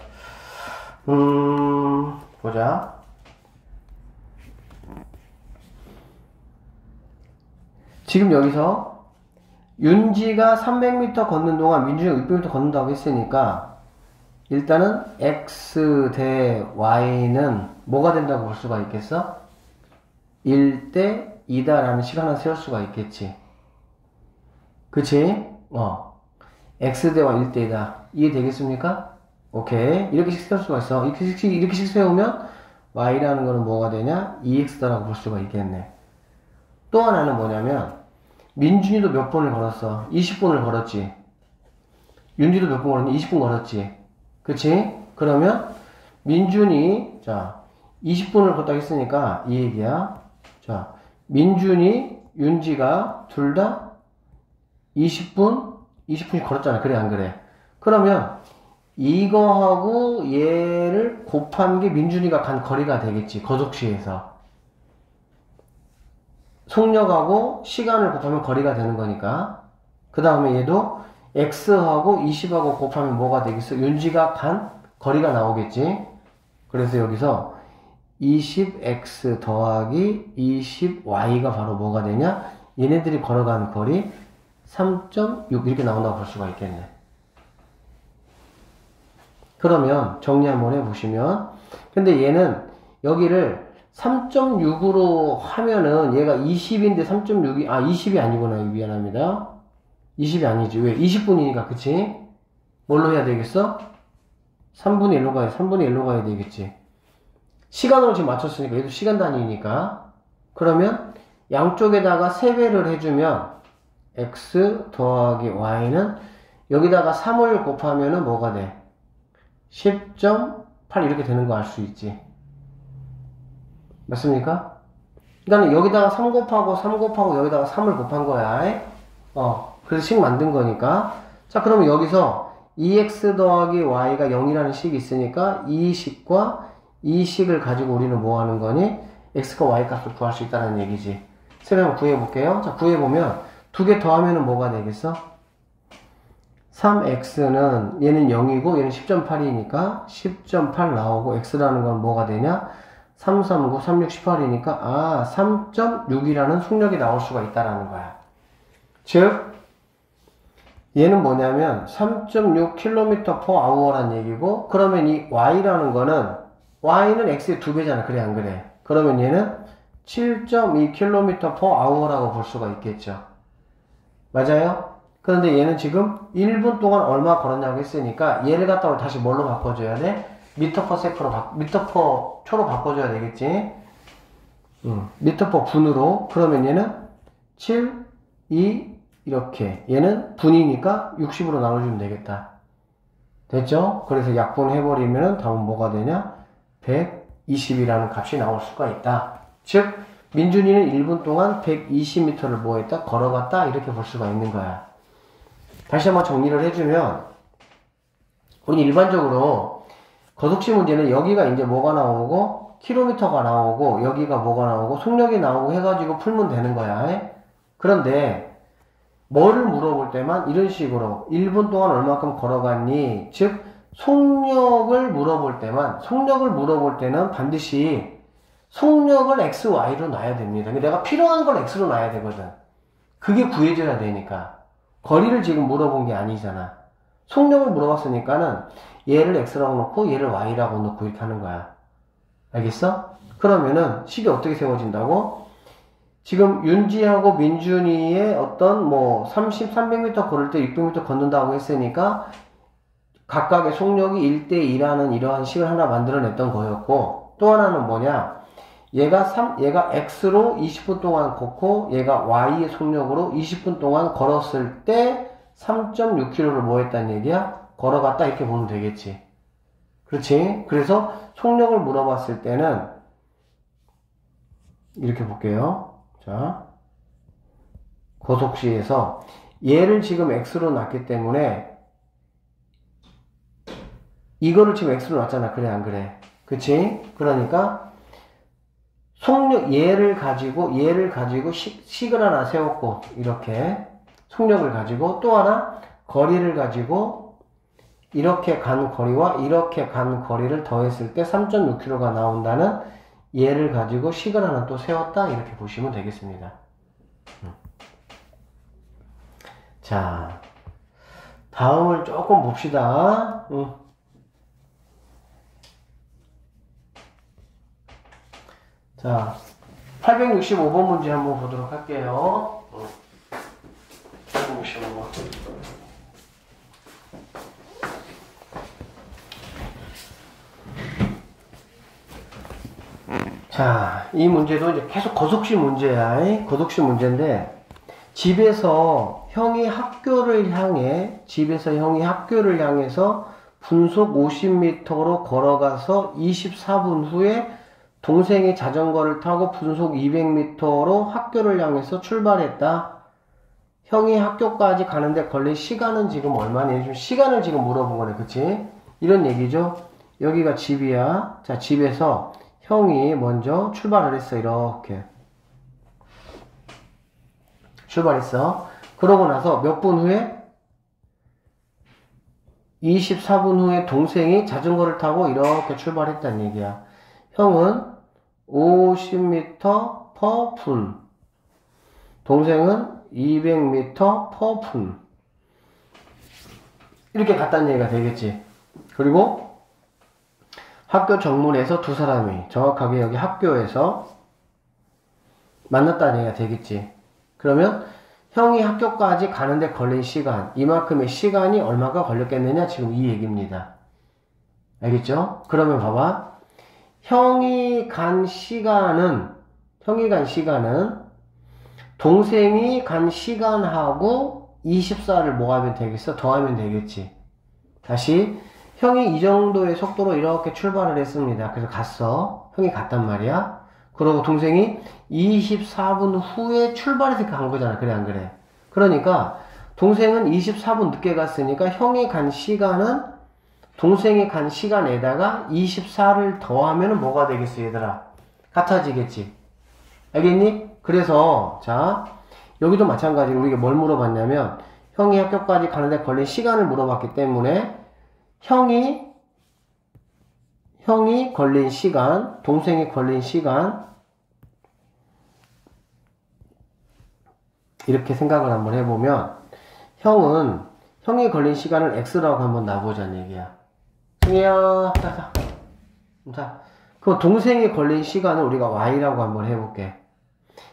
S1: 보자. 지금 여기서 윤지가 300m 걷는 동안 민준이가 600m 걷는다고 했으니까 일단은 x 대 y는 뭐가 된다고 볼 수가 있겠어? 1대 2다 라는 시간을 세울 수가 있겠지. 그치? x 대 y 1대 2다. 이해되겠습니까? 오케이. 이렇게씩 세울 수가 있어. 이렇게씩 세우면 y라는 거는 뭐가 되냐? 2x라고 볼 수가 있겠네. 또 하나는 뭐냐면 민준이도 몇 번을 걸었어? 20분을 걸었지. 윤지도 몇 분 걸었니? 20분 걸었지. 그치? 그러면 민준이 자 20분을 걷다 했으니까 이 얘기야. 자 민준이 윤지가 둘 다 20분씩 걸었잖아. 그래 안 그래? 그러면 이거하고 얘를 곱한 게 민준이가 간 거리가 되겠지. 거속시에서 속력하고 시간을 곱하면 거리가 되는 거니까. 그 다음에 얘도 x하고 20하고 곱하면 뭐가 되겠어? 윤지가 간 거리가 나오겠지. 그래서 여기서 20x 더하기 20y가 바로 뭐가 되냐? 얘네들이 걸어가는 거리 3.6 이렇게 나온다고 볼 수가 있겠네. 그러면 정리 한번 해보시면, 근데 얘는 여기를 3.6으로 하면은 얘가 20인데 3.6이 20이 아니구나. 미안합니다. 20이 아니지. 왜? 20분이니까. 그치? 뭘로 해야 되겠어? 3분의 1로 가야 되겠지. 시간으로 지금 맞췄으니까 얘도 시간 단위니까. 그러면 양쪽에다가 3배를 해주면 x 더하기 y는 여기다가 3을 곱하면은 뭐가 돼? 10.8 이렇게 되는 거 알 수 있지. 맞습니까? 그러니까 여기다가 3 곱하고 여기다가 3을 곱한 거야. 그래서 식 만든 거니까. 자, 그러면 여기서 2x 더하기 y가 0이라는 식이 있으니까 이 식과 이 식을 가지고 우리는 뭐 하는 거니? x과 y 값을 구할 수 있다는 얘기지. 새로 한번 구해볼게요. 자, 구해보면 두 개 더하면은 뭐가 되겠어? 3x는 얘는 0이고 얘는 10.8이니까 10.8 나오고 x라는 건 뭐가 되냐? 3, 3, 9, 3, 6, 18이니까 3.6이라는 속력이 나올 수가 있다라는 거야. 즉 얘는 뭐냐면 3.6km/h란 얘기고, 그러면 이 y라는 거는 y는 x의 2배잖아. 그래 안 그래? 그러면 얘는 7.2km/h라고 볼 수가 있겠죠. 맞아요? 그런데 얘는 지금 1분 동안 얼마 걸었냐고 했으니까 얘를 갖다가 다시 뭘로 바꿔줘야 돼? 미터/초로 바꿔줘야 되겠지? 미터/분으로. 그러면 얘는 7, 2 이렇게. 얘는 분이니까 60으로 나눠주면 되겠다. 됐죠? 그래서 약분해버리면 답은 뭐가 되냐? 120이라는 값이 나올 수가 있다. 즉 민준이는 1분 동안 120m를 뭐 했다? 걸어갔다. 이렇게 볼 수가 있는 거야. 다시 한번 정리를 해주면, 우리 일반적으로 거속시 문제는 여기가 이제 뭐가 나오고 킬로미터가 나오고 여기가 뭐가 나오고 속력이 나오고 해가지고 풀면 되는 거야. 그런데 뭐를 물어볼 때만 이런 식으로 1분 동안 얼마큼 걸어갔니? 즉 속력을 물어볼 때는 반드시 속력을 x, y로 놔야 됩니다. 내가 필요한 걸 x로 놔야 되거든. 그게 구해져야 되니까. 거리를 지금 물어본 게 아니잖아. 속력을 물어봤으니까는 얘를 x라고 놓고 얘를 y라고 놓고 이렇게 하는 거야. 알겠어? 그러면은 식이 어떻게 세워진다고? 지금 윤지하고 민준이의 어떤 300m 걸을 때 600m 걷는다고 했으니까 각각의 속력이 1대2라는 이러한 식을 하나 만들어냈던 거였고, 또 하나는 뭐냐? 얘가 x로 20분 동안 걷고 얘가 y의 속력으로 20분 동안 걸었을 때 3.6km를 뭐 했다는 얘기야? 걸어갔다 이렇게 보면 되겠지. 그렇지? 그래서 속력을 물어봤을 때는 이렇게 볼게요. 자, 고속시에서 얘를 지금 x로 놨기 때문에 이거를 지금 x로 놨잖아. 그래 안 그래? 그치? 그러니까 속력, 얘를 가지고 식을 하나 세웠고, 이렇게 속력을 가지고, 또 하나 거리를 가지고 이렇게 간 거리와 이렇게 간 거리를 더했을 때 3.6km가 나온다는 얘를 가지고 식을 하나 또 세웠다. 이렇게 보시면 되겠습니다. 자, 다음을 조금 봅시다. 자, 865번 문제 한번 보도록 할게요. 865번. 자, 이 문제도 이제 계속 거속시 문제야. 거속시 문제인데, 집에서 형이 학교를 향해서 분속 50m로 걸어가서 24분 후에 동생이 자전거를 타고 분속 200m로 학교를 향해서 출발했다. 형이 학교까지 가는데 걸린 시간은 지금 얼마냐? 지금 시간을 지금 물어본 거네, 그치? 이런 얘기죠. 여기가 집이야. 자, 집에서 형이 먼저 출발을 했어. 이렇게 출발했어. 그러고 나서 몇 분 후에 24분 후에 동생이 자전거를 타고 이렇게 출발했다는 얘기야. 형은 50m per 분, 동생은 200m per 분. 이렇게 갔다는 얘기가 되겠지. 그리고 학교 정문에서 두 사람이 정확하게 여기 학교에서 만났다는 얘기가 되겠지. 그러면 형이 학교까지 가는데 걸린 시간, 이만큼의 시간이 얼마가 걸렸겠느냐? 지금 이 얘기입니다. 알겠죠? 그러면 봐봐. 형이 간 시간은 동생이 간 시간하고 24를 뭐 하면 되겠어? 더하면 되겠지. 다시 형이 이 정도의 속도로 이렇게 출발을 했습니다. 그래서 갔어. 형이 갔단 말이야. 그러고 동생이 24분 후에 출발해서 간 거잖아. 그래 안 그래? 그러니까 동생은 24분 늦게 갔으니까 형이 간 시간은 동생이 간 시간에다가 24를 더하면 뭐가 되겠어 얘들아? 같아지겠지. 알겠니? 그래서 자 여기도 마찬가지로 우리가 뭘 물어봤냐면 형이 학교까지 가는데 걸린 시간을 물어봤기 때문에 형이 걸린 시간, 동생이 걸린 시간 이렇게 생각을 한번 해보면 형이 걸린 시간을 X라고 한번 놔보자는 얘기야. 승희야, 자, 그럼 동생이 걸린 시간을 우리가 Y라고 한번 해볼게.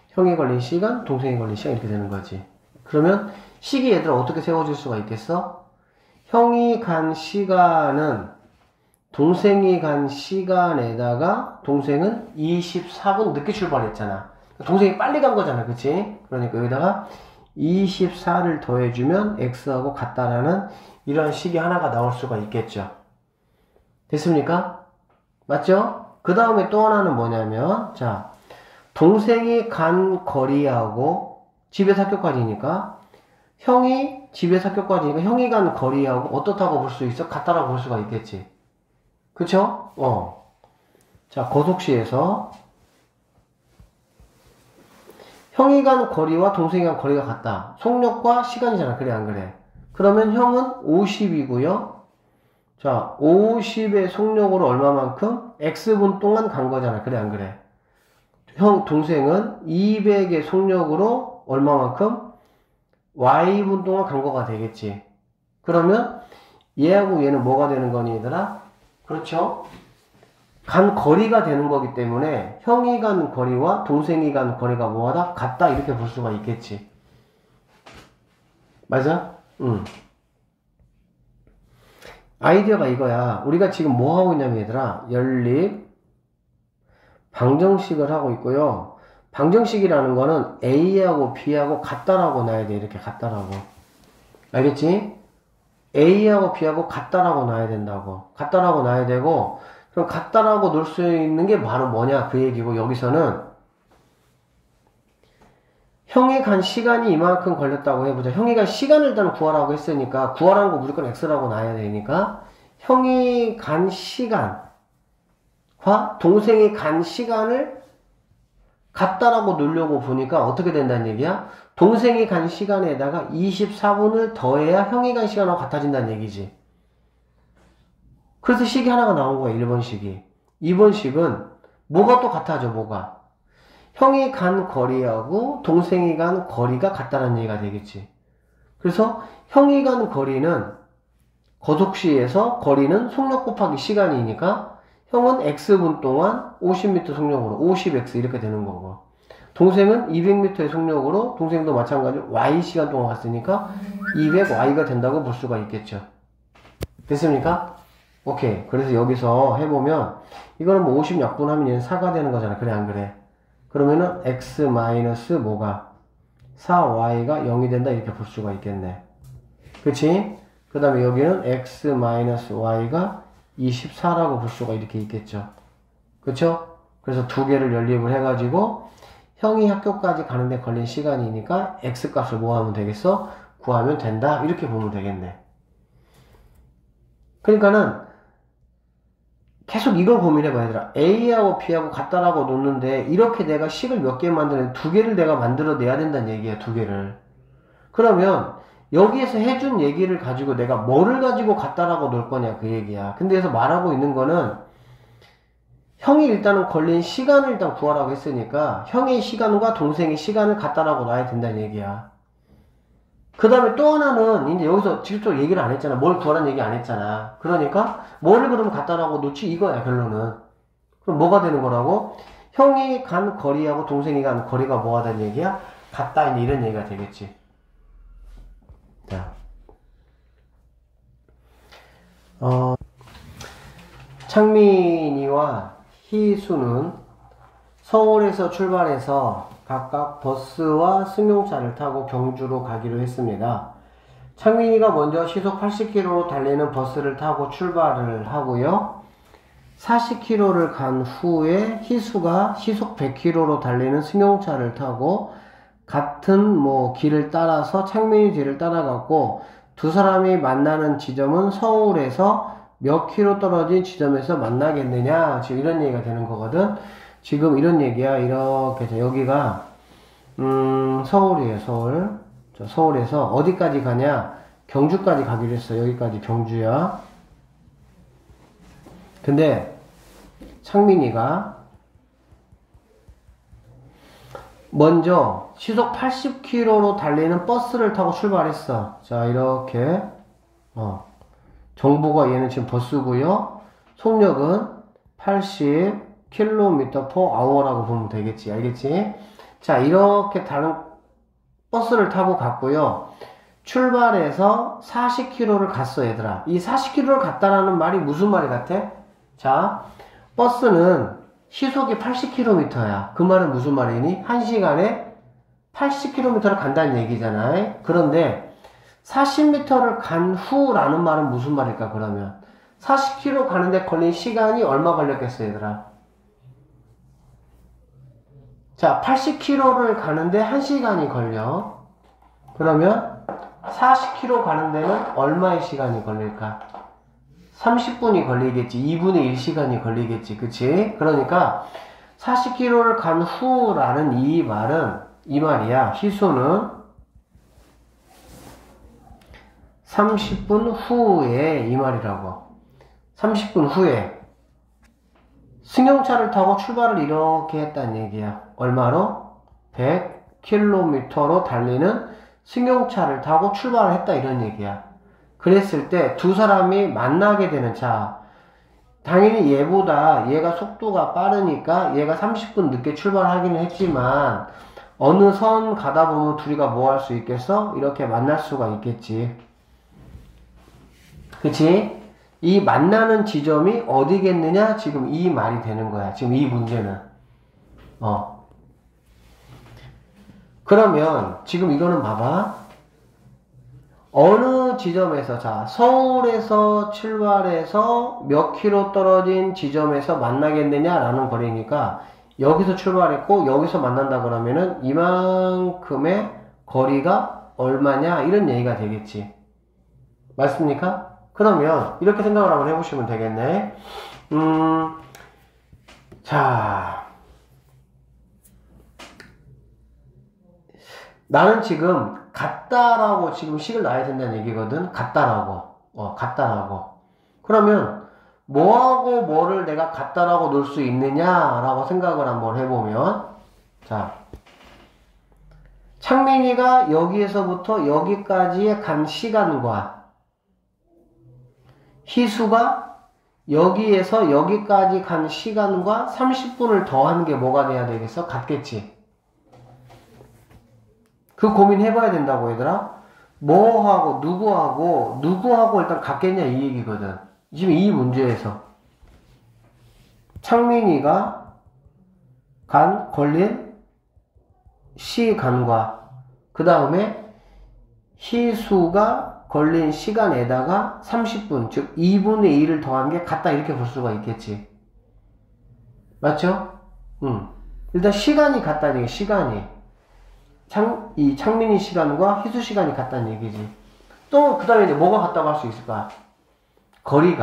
S1: 형이 걸린 시간, 동생이 걸린 시간 이렇게 되는 거지. 그러면 식이 얘들아 어떻게 세워질 수가 있겠어? 형이 간 시간은 동생이 간 시간에다가 동생은 24분 늦게 출발했잖아. 동생이 빨리 간 거잖아. 그치? 그러니까 여기다가 24를 더해주면 X하고 같다라는 이런 식이 하나가 나올 수가 있겠죠. 됐습니까? 맞죠? 그 다음에 또 하나는 뭐냐면 자 동생이 간 거리하고 집에서 학교까지니까 형이 집에서 학교까지니까 형이 간 거리하고 어떻다고 볼 수 있어? 같다라고 볼 수가 있겠지. 그쵸? 자 거속시에서 형이 간 거리와 동생이 간 거리가 같다. 속력과 시간이잖아. 그래 안 그래? 그러면 형은 50이고요. 자 50의 속력으로 얼마만큼? X분 동안 간 거잖아. 그래 안 그래? 동생은 200의 속력으로 얼마만큼? Y분 동안 간 거가 되겠지. 그러면 얘하고 얘는 뭐가 되는 거니 얘들아? 그렇죠? 간 거리가 되는 거기 때문에 형이 간 거리와 동생이 간 거리가 뭐하다? 같다 이렇게 볼 수가 있겠지. 맞아? 응. 아이디어가 이거야. 우리가 지금 뭐 하고 있냐면 얘들아 연립 방정식을 하고 있고요. 방정식이라는 거는 A하고 B하고 같다라고 놔야 돼. 이렇게 같다라고. 알겠지? A하고 B하고 같다라고 놔야 된다고. 같다라고 놔야 되고 그럼 같다라고 놓을 수 있는 게 바로 뭐냐 그 얘기고 여기서는 형이 간 시간이 이만큼 걸렸다고 해보자. 형이 간 시간을 일단 구하라고 했으니까 구하라는 거 무조건 X라고 놔야 되니까 형이 간 시간과 동생이 간 시간을 같다라고 놓으려고 보니까 어떻게 된다는 얘기야? 동생이 간 시간에다가 24분을 더해야 형이 간 시간하고 같아진다는 얘기지. 그래서 식이 하나가 나온 거야. 1번 식이. 2번 식은 뭐가 또 같아져? 뭐가? 형이 간 거리하고 동생이 간 거리가 같다는 얘기가 되겠지. 그래서 형이 간 거리는 거속시에서 거리는 속력 곱하기 시간이니까 형은 X분 동안 50m 속력으로 50X 이렇게 되는 거고 동생은 200m의 속력으로 동생도 마찬가지로 Y 시간 동안 갔으니까 200Y가 된다고 볼 수가 있겠죠. 됐습니까? 오케이. 그래서 여기서 해보면 이거는 뭐 50약분 하면 얘는 4가 되는 거잖아. 그래 안 그래? 그러면은 x 마이너스 뭐가 4y가 0이 된다 이렇게 볼 수가 있겠네. 그치? 그 다음에 여기는 x 마이너스 y가 24라고 볼 수가 이렇게 있겠죠. 그쵸? 그래서 두 개를 연립을 해가지고 형이 학교까지 가는데 걸린 시간이니까 x 값을 뭐 하면 되겠어? 구하면 된다. 이렇게 보면 되겠네. 그러니까는 계속 이걸 고민해봐 얘들아. A하고 B하고 같다라고 놓는데 이렇게 내가 식을 몇 개 만드는데 두 개를 내가 만들어내야 된다는 얘기야. 두 개를. 그러면 여기에서 해준 얘기를 가지고 내가 뭐를 가지고 같다라고 놓을 거냐 그 얘기야. 근데 여기서 말하고 있는 거는 형이 일단은 걸린 시간을 일단 구하라고 했으니까 형의 시간과 동생의 시간을 같다라고 놔야 된다는 얘기야. 그 다음에 또 하나는 이제 여기서 직접적으로 얘기를 안 했잖아. 뭘 구하라는 얘기 안 했잖아. 그러니까 뭐를 그러면 갖다라고 놓지 이거야 결론은. 그럼 뭐가 되는 거라고? 형이 간 거리하고 동생이 간 거리가 뭐가 되는 얘기야? 같다 이런 얘기가 되겠지. 자, 창민이와 희수는 서울에서 출발해서 각각 버스와 승용차를 타고 경주로 가기로 했습니다. 창민이가 먼저 시속 80km로 달리는 버스를 타고 출발을 하고요. 40km를 간 후에 희수가 시속 100km로 달리는 승용차를 타고 같은 길을 따라서 창민이 뒤를 따라갔고 두 사람이 만나는 지점은 서울에서 몇 킬로 떨어진 지점에서 만나겠느냐 지금 이런 얘기가 되는 거거든. 지금 이런 얘기야. 이렇게 해서 여기가 서울이에요. 서울. 서울에서 어디까지 가냐? 경주까지 가기로 했어. 여기까지 경주야. 근데 창민이가 먼저 시속 80km로 달리는 버스를 타고 출발했어. 자, 이렇게 정보가 얘는 지금 버스고요. 속력은 80km/h라고 보면 되겠지. 알겠지? 자, 이렇게 다른 버스를 타고 갔고요. 출발해서 40km를 갔어, 얘들아. 이 40km를 갔다라는 말이 무슨 말이 같아? 자, 버스는 시속이 80km야. 그 말은 무슨 말이니? 1시간에 80km를 간다는 얘기잖아. 그런데 40m를 간 후라는 말은 무슨 말일까, 그러면? 40km 가는데 걸린 시간이 얼마 걸렸겠어, 얘들아? 자, 80km를 가는데 1시간이 걸려. 그러면 40km 가는 데는 얼마의 시간이 걸릴까? 30분이 걸리겠지. 2분의 1시간이 걸리겠지. 그치? 그러니까 40km를 간 후라는 이 말이야. 희수는 30분 후에 이 말이라고. 30분 후에 승용차를 타고 출발을 이렇게 했다는 얘기야. 얼마로? 100km로 달리는 승용차를 타고 출발을 했다 이런 얘기야. 그랬을 때 두 사람이 만나게 되는 차. 당연히 얘보다 얘가 속도가 빠르니까 얘가 30분 늦게 출발하기는 했지만 어느 선 가다 보면 둘이가 뭐 할 수 있겠어? 이렇게 만날 수가 있겠지. 그치? 이 만나는 지점이 어디겠느냐? 지금 이 말이 되는 거야. 지금 이 문제는. 그러면 지금 이거는 봐봐. 어느 지점에서 자 서울에서 출발해서 몇 킬로 떨어진 지점에서 만나겠느냐라는 거리니까 여기서 출발했고 여기서 만난다 그러면은 이만큼의 거리가 얼마냐 이런 얘기가 되겠지. 맞습니까? 그러면 이렇게 생각을 한번 해보시면 되겠네. 자, 나는 지금 같다라고 지금 식을 놔야 된다는 얘기거든. 같다라고. 그러면 뭐하고 뭐를 내가 같다라고 놓을 수 있느냐라고 생각을 한번 해보면, 자, 창민이가 여기에서부터 여기까지의 간 시간과 희수가 여기에서 여기까지 간 시간과 30분을 더하는 게 뭐가 돼야 되겠어? 같겠지. 그 고민 해봐야 된다고 얘들아. 뭐하고 누구하고 일단 같겠냐 이 얘기거든. 지금 이 문제에서 창민이가 걸린 시간과 그 다음에 희수가 걸린 시간에다가 30분, 즉 2분의 1을 더한 게 같다 이렇게 볼 수가 있겠지. 맞죠? 일단 시간이 같다는 얘기, 시간이. 이 창민이 시간과 희수 시간이 같다는 얘기지. 또 그 다음에 이제 뭐가 같다고 할 수 있을까? 거리.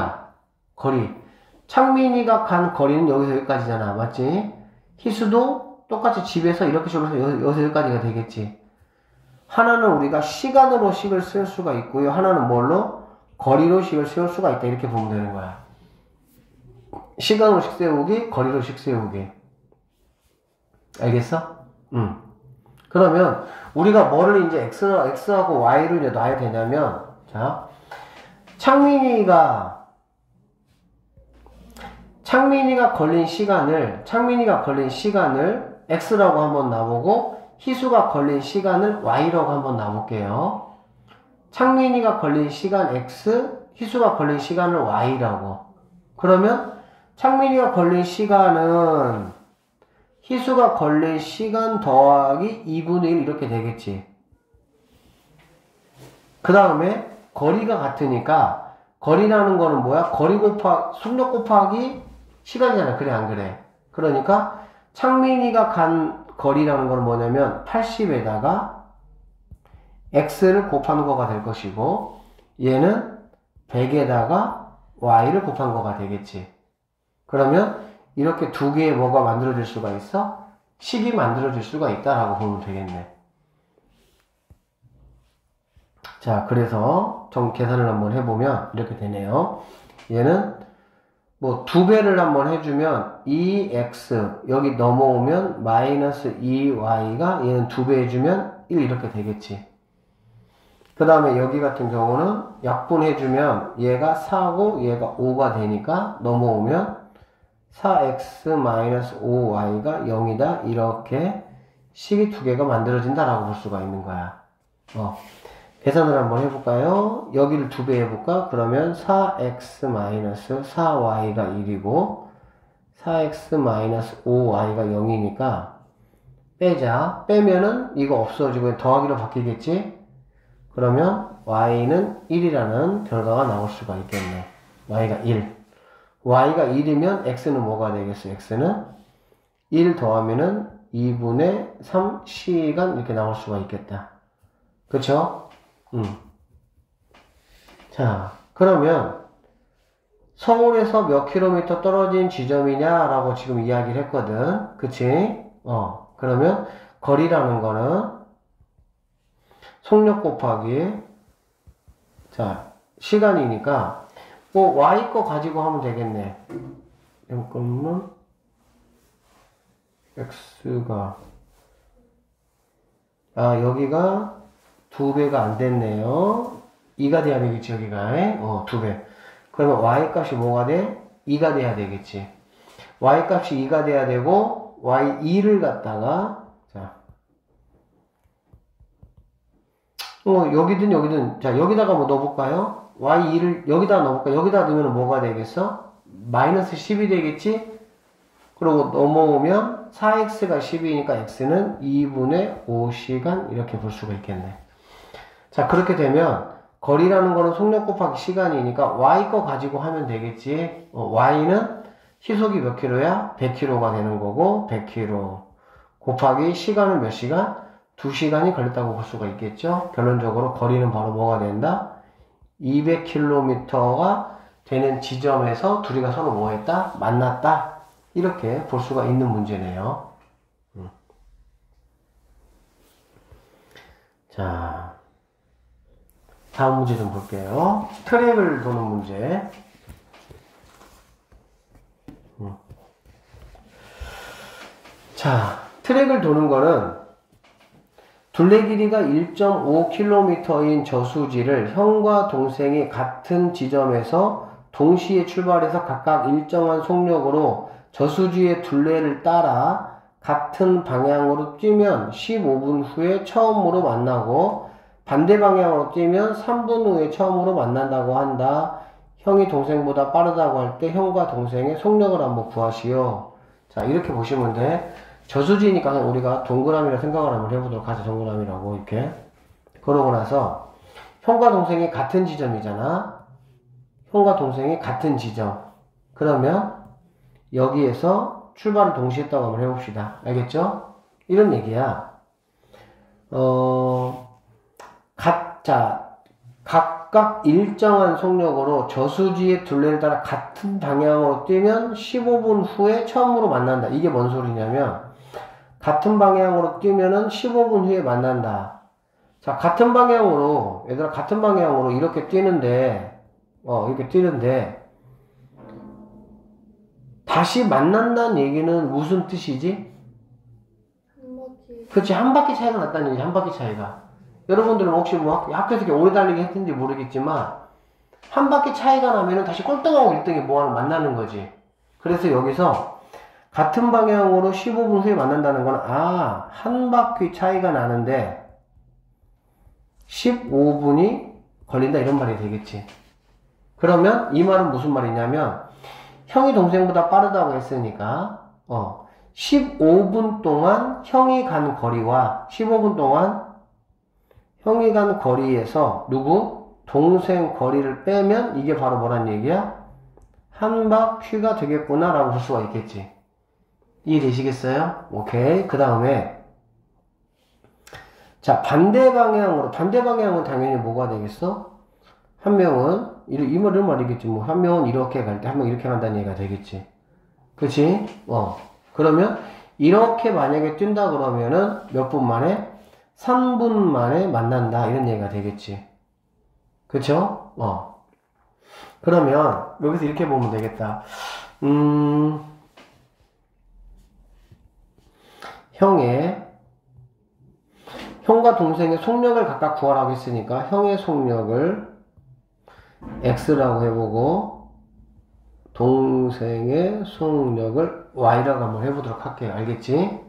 S1: 창민이가 간 거리는 여기서 여기까지잖아. 맞지? 희수도 똑같이 집에서 이렇게 줄여서 여기서 여기까지가 되겠지. 하나는 우리가 시간으로 식을 쓸 수가 있고요. 하나는 뭘로? 거리로 식을 세울 수가 있다. 이렇게 보면 되는 거야. 시간으로 식 세우기, 거리로 식 세우기. 알겠어? 그러면 우리가 뭐를 이제 X하고 Y를 이제 놔야 되냐면, 자, 창민이가 걸린 시간을 X라고 한번 놔보고, 희수가 걸린 시간을 Y라고 한번 놔볼게요. 창민이가 걸린 시간 X, 희수가 걸린 시간을 Y라고. 그러면 창민이가 걸린 시간은 희수가 걸린 시간 더하기 2분의 1 이렇게 되겠지. 그 다음에 거리가 같으니까 거리라는 거는 뭐야? 속력 곱하기 시간이잖아. 그래 안 그래? 그러니까 창민이가 간 거리라는 건 뭐냐면 80에다가 x를 곱한 거가 될 것이고 얘는 100에다가 y를 곱한 거가 되겠지. 그러면 이렇게 두 개의 뭐가 만들어질 수가 있어? 식이 만들어질 수가 있다라고 보면 되겠네. 자, 그래서 계산을 한번 해보면 이렇게 되네요. 얘는 뭐 2배를 한번 해주면 2x 여기 넘어오면 마이너스 2y가 얘는 2배 해주면 1 이렇게 되겠지. 그 다음에 여기 같은 경우는 약분해주면 얘가 4고 얘가 5가 되니까 넘어오면 4x 마이너스 5y가 0이다. 이렇게 식이 두 개가 만들어진다라고 볼 수가 있는 거야. 계산을 한번 해볼까요? 여기를 2배 해볼까? 그러면 4x 마이너스 4y가 1이고 4x 마이너스 5y가 0이니까 빼자. 빼면은 이거 없어지고 더하기로 바뀌겠지? 그러면 y는 1이라는 결과가 나올 수가 있겠네. y가 1. y가 1이면 x는 뭐가 되겠어? x는 1 더하면은 2분의 3 시간 이렇게 나올 수가 있겠다. 그쵸? 자, 그러면 서울에서 몇 킬로미터 떨어진 지점이냐라고 지금 이야기를 했거든. 그치? 그러면 거리라는 거는 속력 곱하기 자, 시간이니까 뭐 y 거 가지고 하면 되겠네. 잠깐만. x가 여기가 2배가 안 됐네요. 2가 돼야 되겠지, 여기가. 2배. 그러면 y 값이 뭐가 돼? 2가 돼야 되겠지. y 값이 2가 돼야 되고, y2를 갖다가, 자. 여기든, 자, 여기다가 뭐 넣어볼까요? y2를 여기다 넣어볼까? 여기다 넣으면 뭐가 되겠어? 마이너스 10이 되겠지? 그리고 넘어오면 4x가 10이니까 x는 2분의 5시간 이렇게 볼 수가 있겠네. 자, 그렇게 되면 거리라는 거는 속력 곱하기 시간이니까 y 거 가지고 하면 되겠지. y는 시속이 몇 킬로야? 100km가 되는 거고 100km 곱하기 시간은 몇 시간? 2시간이 걸렸다고 볼 수가 있겠죠. 결론적으로 거리는 바로 뭐가 된다? 200km가 되는 지점에서 둘이가 서로 뭐 했다? 만났다. 이렇게 볼 수가 있는 문제네요. 자, 다음 문제 좀 볼게요. 트랙을 도는 문제. 자, 트랙을 도는 거는 둘레 길이가 1.5km인 저수지를 형과 동생이 같은 지점에서 동시에 출발해서 각각 일정한 속력으로 저수지의 둘레를 따라 같은 방향으로 뛰면 15분 후에 처음으로 만나고 반대 방향으로 뛰면 3분 후에 처음으로 만난다고 한다. 형이 동생보다 빠르다고 할 때 형과 동생의 속력을 한번 구하시오. 자, 이렇게 보시면 돼. 저수지니까 우리가 동그라미라 생각을 한번 해보도록 하죠. 동그라미라고 이렇게. 그러고 나서 형과 동생이 같은 지점이잖아. 형과 동생이 같은 지점. 그러면 여기에서 출발을 동시에 했다고 한번 해봅시다. 알겠죠? 이런 얘기야. 각각 일정한 속력으로 저수지의 둘레를 따라 같은 방향으로 뛰면 15분 후에 처음으로 만난다. 이게 뭔 소리냐면, 같은 방향으로 뛰면은 15분 후에 만난다. 자, 같은 방향으로, 얘들아, 같은 방향으로 이렇게 뛰는데, 다시 만난다는 얘기는 무슨 뜻이지? 그렇지, 한 바퀴 차이가 났다는 얘기, 한 바퀴 차이가. 여러분들은 혹시 뭐 학교에서 이렇게 오래 달리기 했는지 모르겠지만, 한 바퀴 차이가 나면은 다시 꼴등하고 1등이 뭐하는 만나는 거지. 그래서 여기서 같은 방향으로 15분 후에 만난다는 건, 한 바퀴 차이가 나는데 15분이 걸린다 이런 말이 되겠지. 그러면 이 말은 무슨 말이냐면, 형이 동생보다 빠르다고 했으니까 15분 동안 형이 간 거리와 15분 동안 형이 간 거리에서 동생 거리를 빼면 이게 바로 뭐란 얘기야? 한 바퀴가 되겠구나 라고 볼 수가 있겠지. 이해되시겠어요? 오케이. 그 다음에 자, 반대 방향은 당연히 뭐가 되겠어? 한 명은 이런 말이겠지. 뭐 한 명은 이렇게 갈 때 한 명 이렇게 간다는 얘기가 되겠지. 그치? 그러면 이렇게 만약에 뛴다 그러면은 몇 분 만에? 3분 만에 만난다 이런 얘기가 되겠지. 그쵸? 그러면 여기서 이렇게 보면 되겠다. 형과 동생의 속력을 각각 구하라고 했으니까 형의 속력을 X라고 해보고 동생의 속력을 Y라고 한번 해보도록 할게요. 알겠지?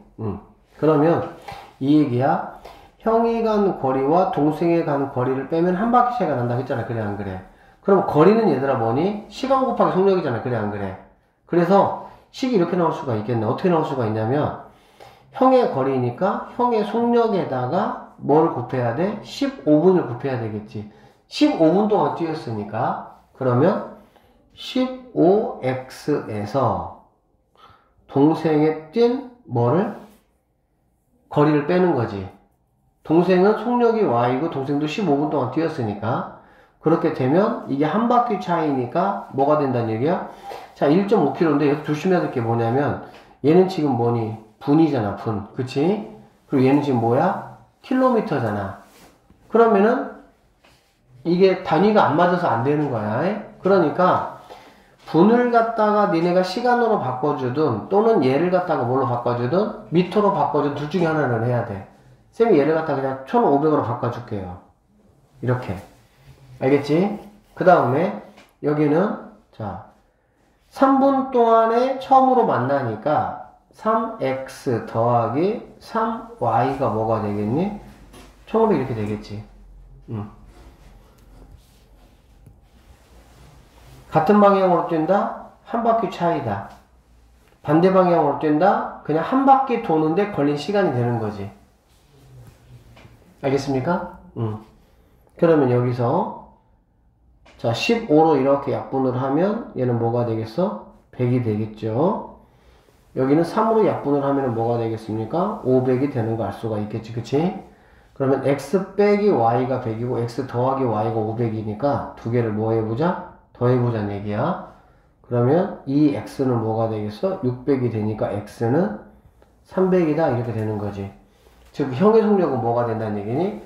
S1: 그러면 이 얘기야. 형이 간 거리와 동생이 간 거리를 빼면 한 바퀴 차이가 난다고 했잖아. 그래 안 그래? 그럼 거리는 얘들아 뭐니? 시간 곱하기 속력이잖아. 그래 안 그래? 그래서 식이 이렇게 나올 수가 있겠네. 어떻게 나올 수가 있냐면, 형의 거리니까 형의 속력에다가 뭘 곱해야 돼? 15분을 곱해야 되겠지. 15분 동안 뛰었으니까, 그러면 15x에서 동생의 뛴 거리를 빼는 거지. 동생은 속력이 y고 동생도 15분 동안 뛰었으니까, 그렇게 되면 이게 한 바퀴 차이니까 뭐가 된다는 얘기야? 자, 1.5km인데 여기서 조심해야 될 게 뭐냐면, 얘는 지금 뭐니? 분이잖아, 분. 그치? 그리고 얘는 지금 뭐야? 킬로미터잖아. 그러면은 이게 단위가 안 맞아서 안 되는 거야. 그러니까 분을 갖다가 니네가 시간으로 바꿔주든 또는 얘를 갖다가 뭘로 바꿔주든 미터로 바꿔주든 둘 중에 하나는 해야 돼. 쌤이 얘를 갖다가 그냥 1500으로 바꿔줄게요. 이렇게. 알겠지? 그 다음에 여기는 자 3분 동안에 처음으로 만나니까 3x 더하기 3y가 뭐가 되겠니? 1500 이렇게 되겠지. 같은 방향으로 뛴다? 한 바퀴 차이다. 반대 방향으로 뛴다? 그냥 한 바퀴 도는데 걸린 시간이 되는 거지. 알겠습니까? 그러면 여기서 자 15로 이렇게 약분을 하면 얘는 뭐가 되겠어? 100이 되겠죠. 여기는 3으로 약분을 하면 뭐가 되겠습니까? 500이 되는 거 알 수가 있겠지. 그치? 그러면 x 빼기 y가 100이고 x 더하기 y가 500이니까 두 개를 뭐 해보자? 더해보자는 얘기야. 그러면 이 x는 뭐가 되겠어? 600이 되니까 x는 300이다 이렇게 되는 거지. 즉 형의 속력은 뭐가 된다는 얘기니?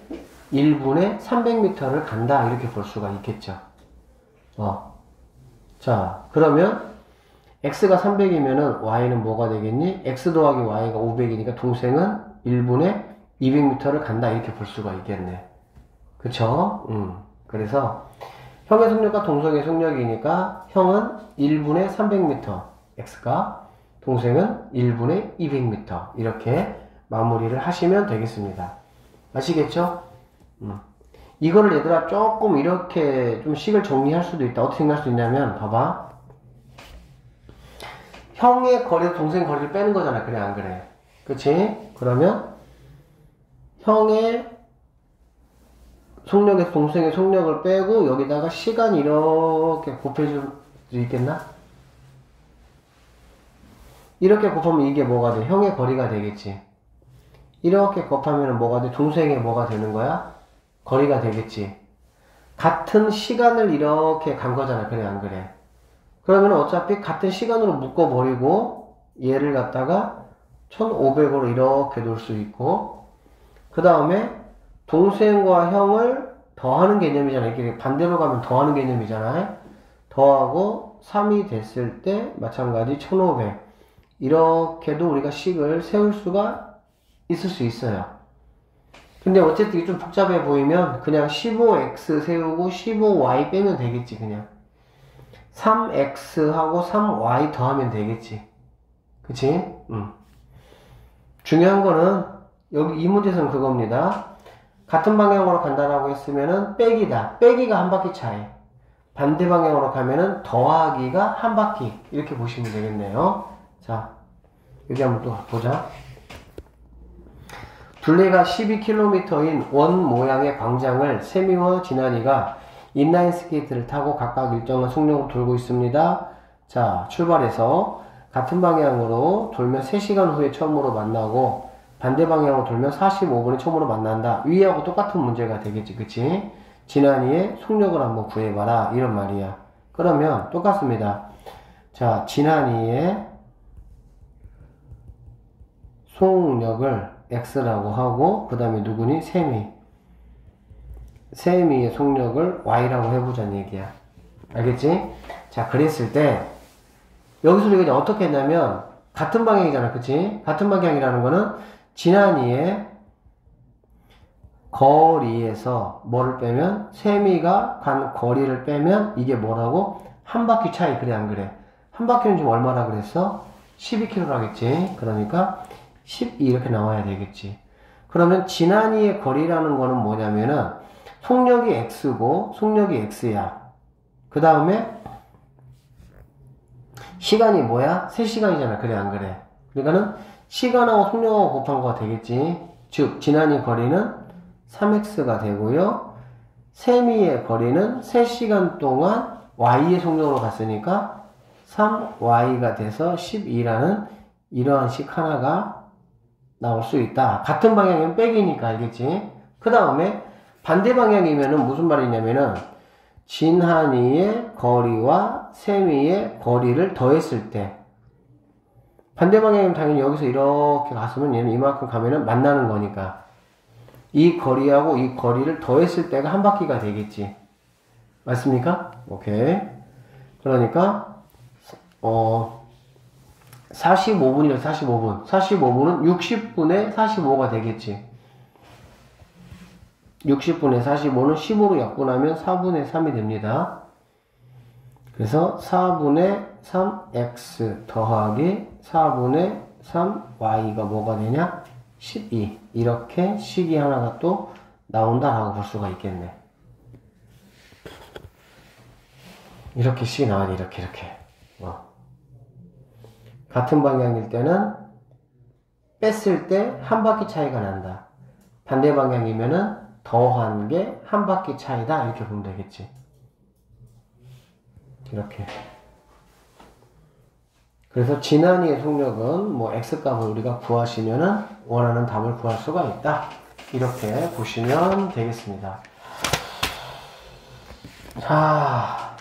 S1: 1분에 300m를 간다 이렇게 볼 수가 있겠죠. 자 그러면 x가 300이면은 y는 뭐가 되겠니? x 더하기 y가 500이니까 동생은 1분에 200m를 간다 이렇게 볼 수가 있겠네. 그쵸? 그래서 형의 속력과 동생의 속력이니까 형은 1분에 300m x가, 동생은 1분에 200m 이렇게 마무리를 하시면 되겠습니다. 아시겠죠? 이거를 얘들아 조금 이렇게 좀 식을 정리할 수도 있다. 어떻게 생각할 수 있냐면 봐봐. 형의 거리에서 동생 거리를 빼는 거잖아. 그래 안 그래? 그치? 그러면 형의 속력에서 동생의 속력을 빼고 여기다가 시간 이렇게 곱해줄 수 있겠나? 이렇게 곱하면 이게 뭐가 돼? 형의 거리가 되겠지. 이렇게 곱하면 뭐가 돼? 동생의 뭐가 되는 거야? 거리가 되겠지. 같은 시간을 이렇게 간 거잖아. 그래 안 그래? 그러면 어차피 같은 시간으로 묶어버리고 얘를 갖다가 1500으로 이렇게 놓을 수 있고 그 다음에 동생과 형을 더하는 개념이잖아. 이렇게 반대로 가면 더하는 개념이잖아. 더하고 3이 됐을 때 마찬가지 1500 이렇게도 우리가 식을 세울 수가 있을 수 있어요. 근데 어쨌든 이게 좀 복잡해 보이면 그냥 15x 세우고 15y 빼면 되겠지. 그냥 3x하고 3y 더하면 되겠지. 그치? 중요한 거는 여기 이 문제에서는 그겁니다. 같은 방향으로 간다라고 했으면은 빼기다. 빼기가 한 바퀴 차이. 반대 방향으로 가면은 더하기가 한 바퀴. 이렇게 보시면 되겠네요. 자, 여기 한번 또 보자. 둘레가 12km인 원 모양의 광장을 세미와 진한이가 인라인 스케이트를 타고 각각 일정한 속력으로 돌고 있습니다. 자, 출발해서 같은 방향으로 돌면 3시간 후에 처음으로 만나고 반대 방향으로 돌면 45분에 처음으로 만난다. 위하고 똑같은 문제가 되겠지. 그치? 진한이의 속력을 한번 구해봐라. 이런 말이야. 그러면 똑같습니다. 자, 진한이의 속력을 x라고 하고 그 다음에 누구니? 세미의 속력을 y라고 해보자는 얘기야. 알겠지? 자, 그랬을 때 여기서 우리가 이제 어떻게 했냐면 같은 방향이잖아. 그치? 같은 방향이라는 거는 진한이의 거리에서 뭐를 빼면 세미가 간 거리를 빼면 이게 뭐라고? 한 바퀴 차이. 그래 안 그래? 한 바퀴는 지금 얼마라 그랬어? 12km라겠지. 그러니까 12 이렇게 나와야 되겠지. 그러면 진한이의 거리라는 거는 뭐냐면은 속력이 x고 속력이 x야. 그 다음에 시간이 뭐야? 3시간이잖아. 그래 안 그래? 그러니까는 시간하고 속력하고 곱한 거가 되겠지. 즉 진한이 거리는 3x가 되고요. 세미의 거리는 3시간 동안 y의 속력으로 갔으니까 3y가 돼서 12라는 이러한 식 하나가 나올 수 있다. 같은 방향이면 빼기니까 알겠지? 그 다음에 반대 방향이면은 무슨 말이냐면은 진한이의 거리와 세미의 거리를 더했을 때 반대 방향이면 당연히 여기서 이렇게 갔으면 얘는 이만큼 가면은 만나는 거니까 이 거리하고 이 거리를 더했을 때가 한 바퀴가 되겠지. 맞습니까? 오케이. 그러니까 45분이래. 45분. 45분은 60분에 45가 되겠지. 60분에 45는 15로 약분하면 4분의 3이 됩니다. 그래서 4분의 3x 더하기 4분의 3y가 뭐가 되냐? 12. 이렇게 식이 하나가 또 나온다라고 볼 수가 있겠네. 이렇게 식이 나와야 돼. 이렇게. 같은 방향일 때는 뺐을 때 한 바퀴 차이가 난다. 반대 방향이면은 더한 게 한 바퀴 차이다. 이렇게 보면 되겠지. 이렇게. 그래서 진한이의 속력은 뭐 x값을 우리가 구하시면은 원하는 답을 구할 수가 있다. 이렇게 보시면 되겠습니다. 자,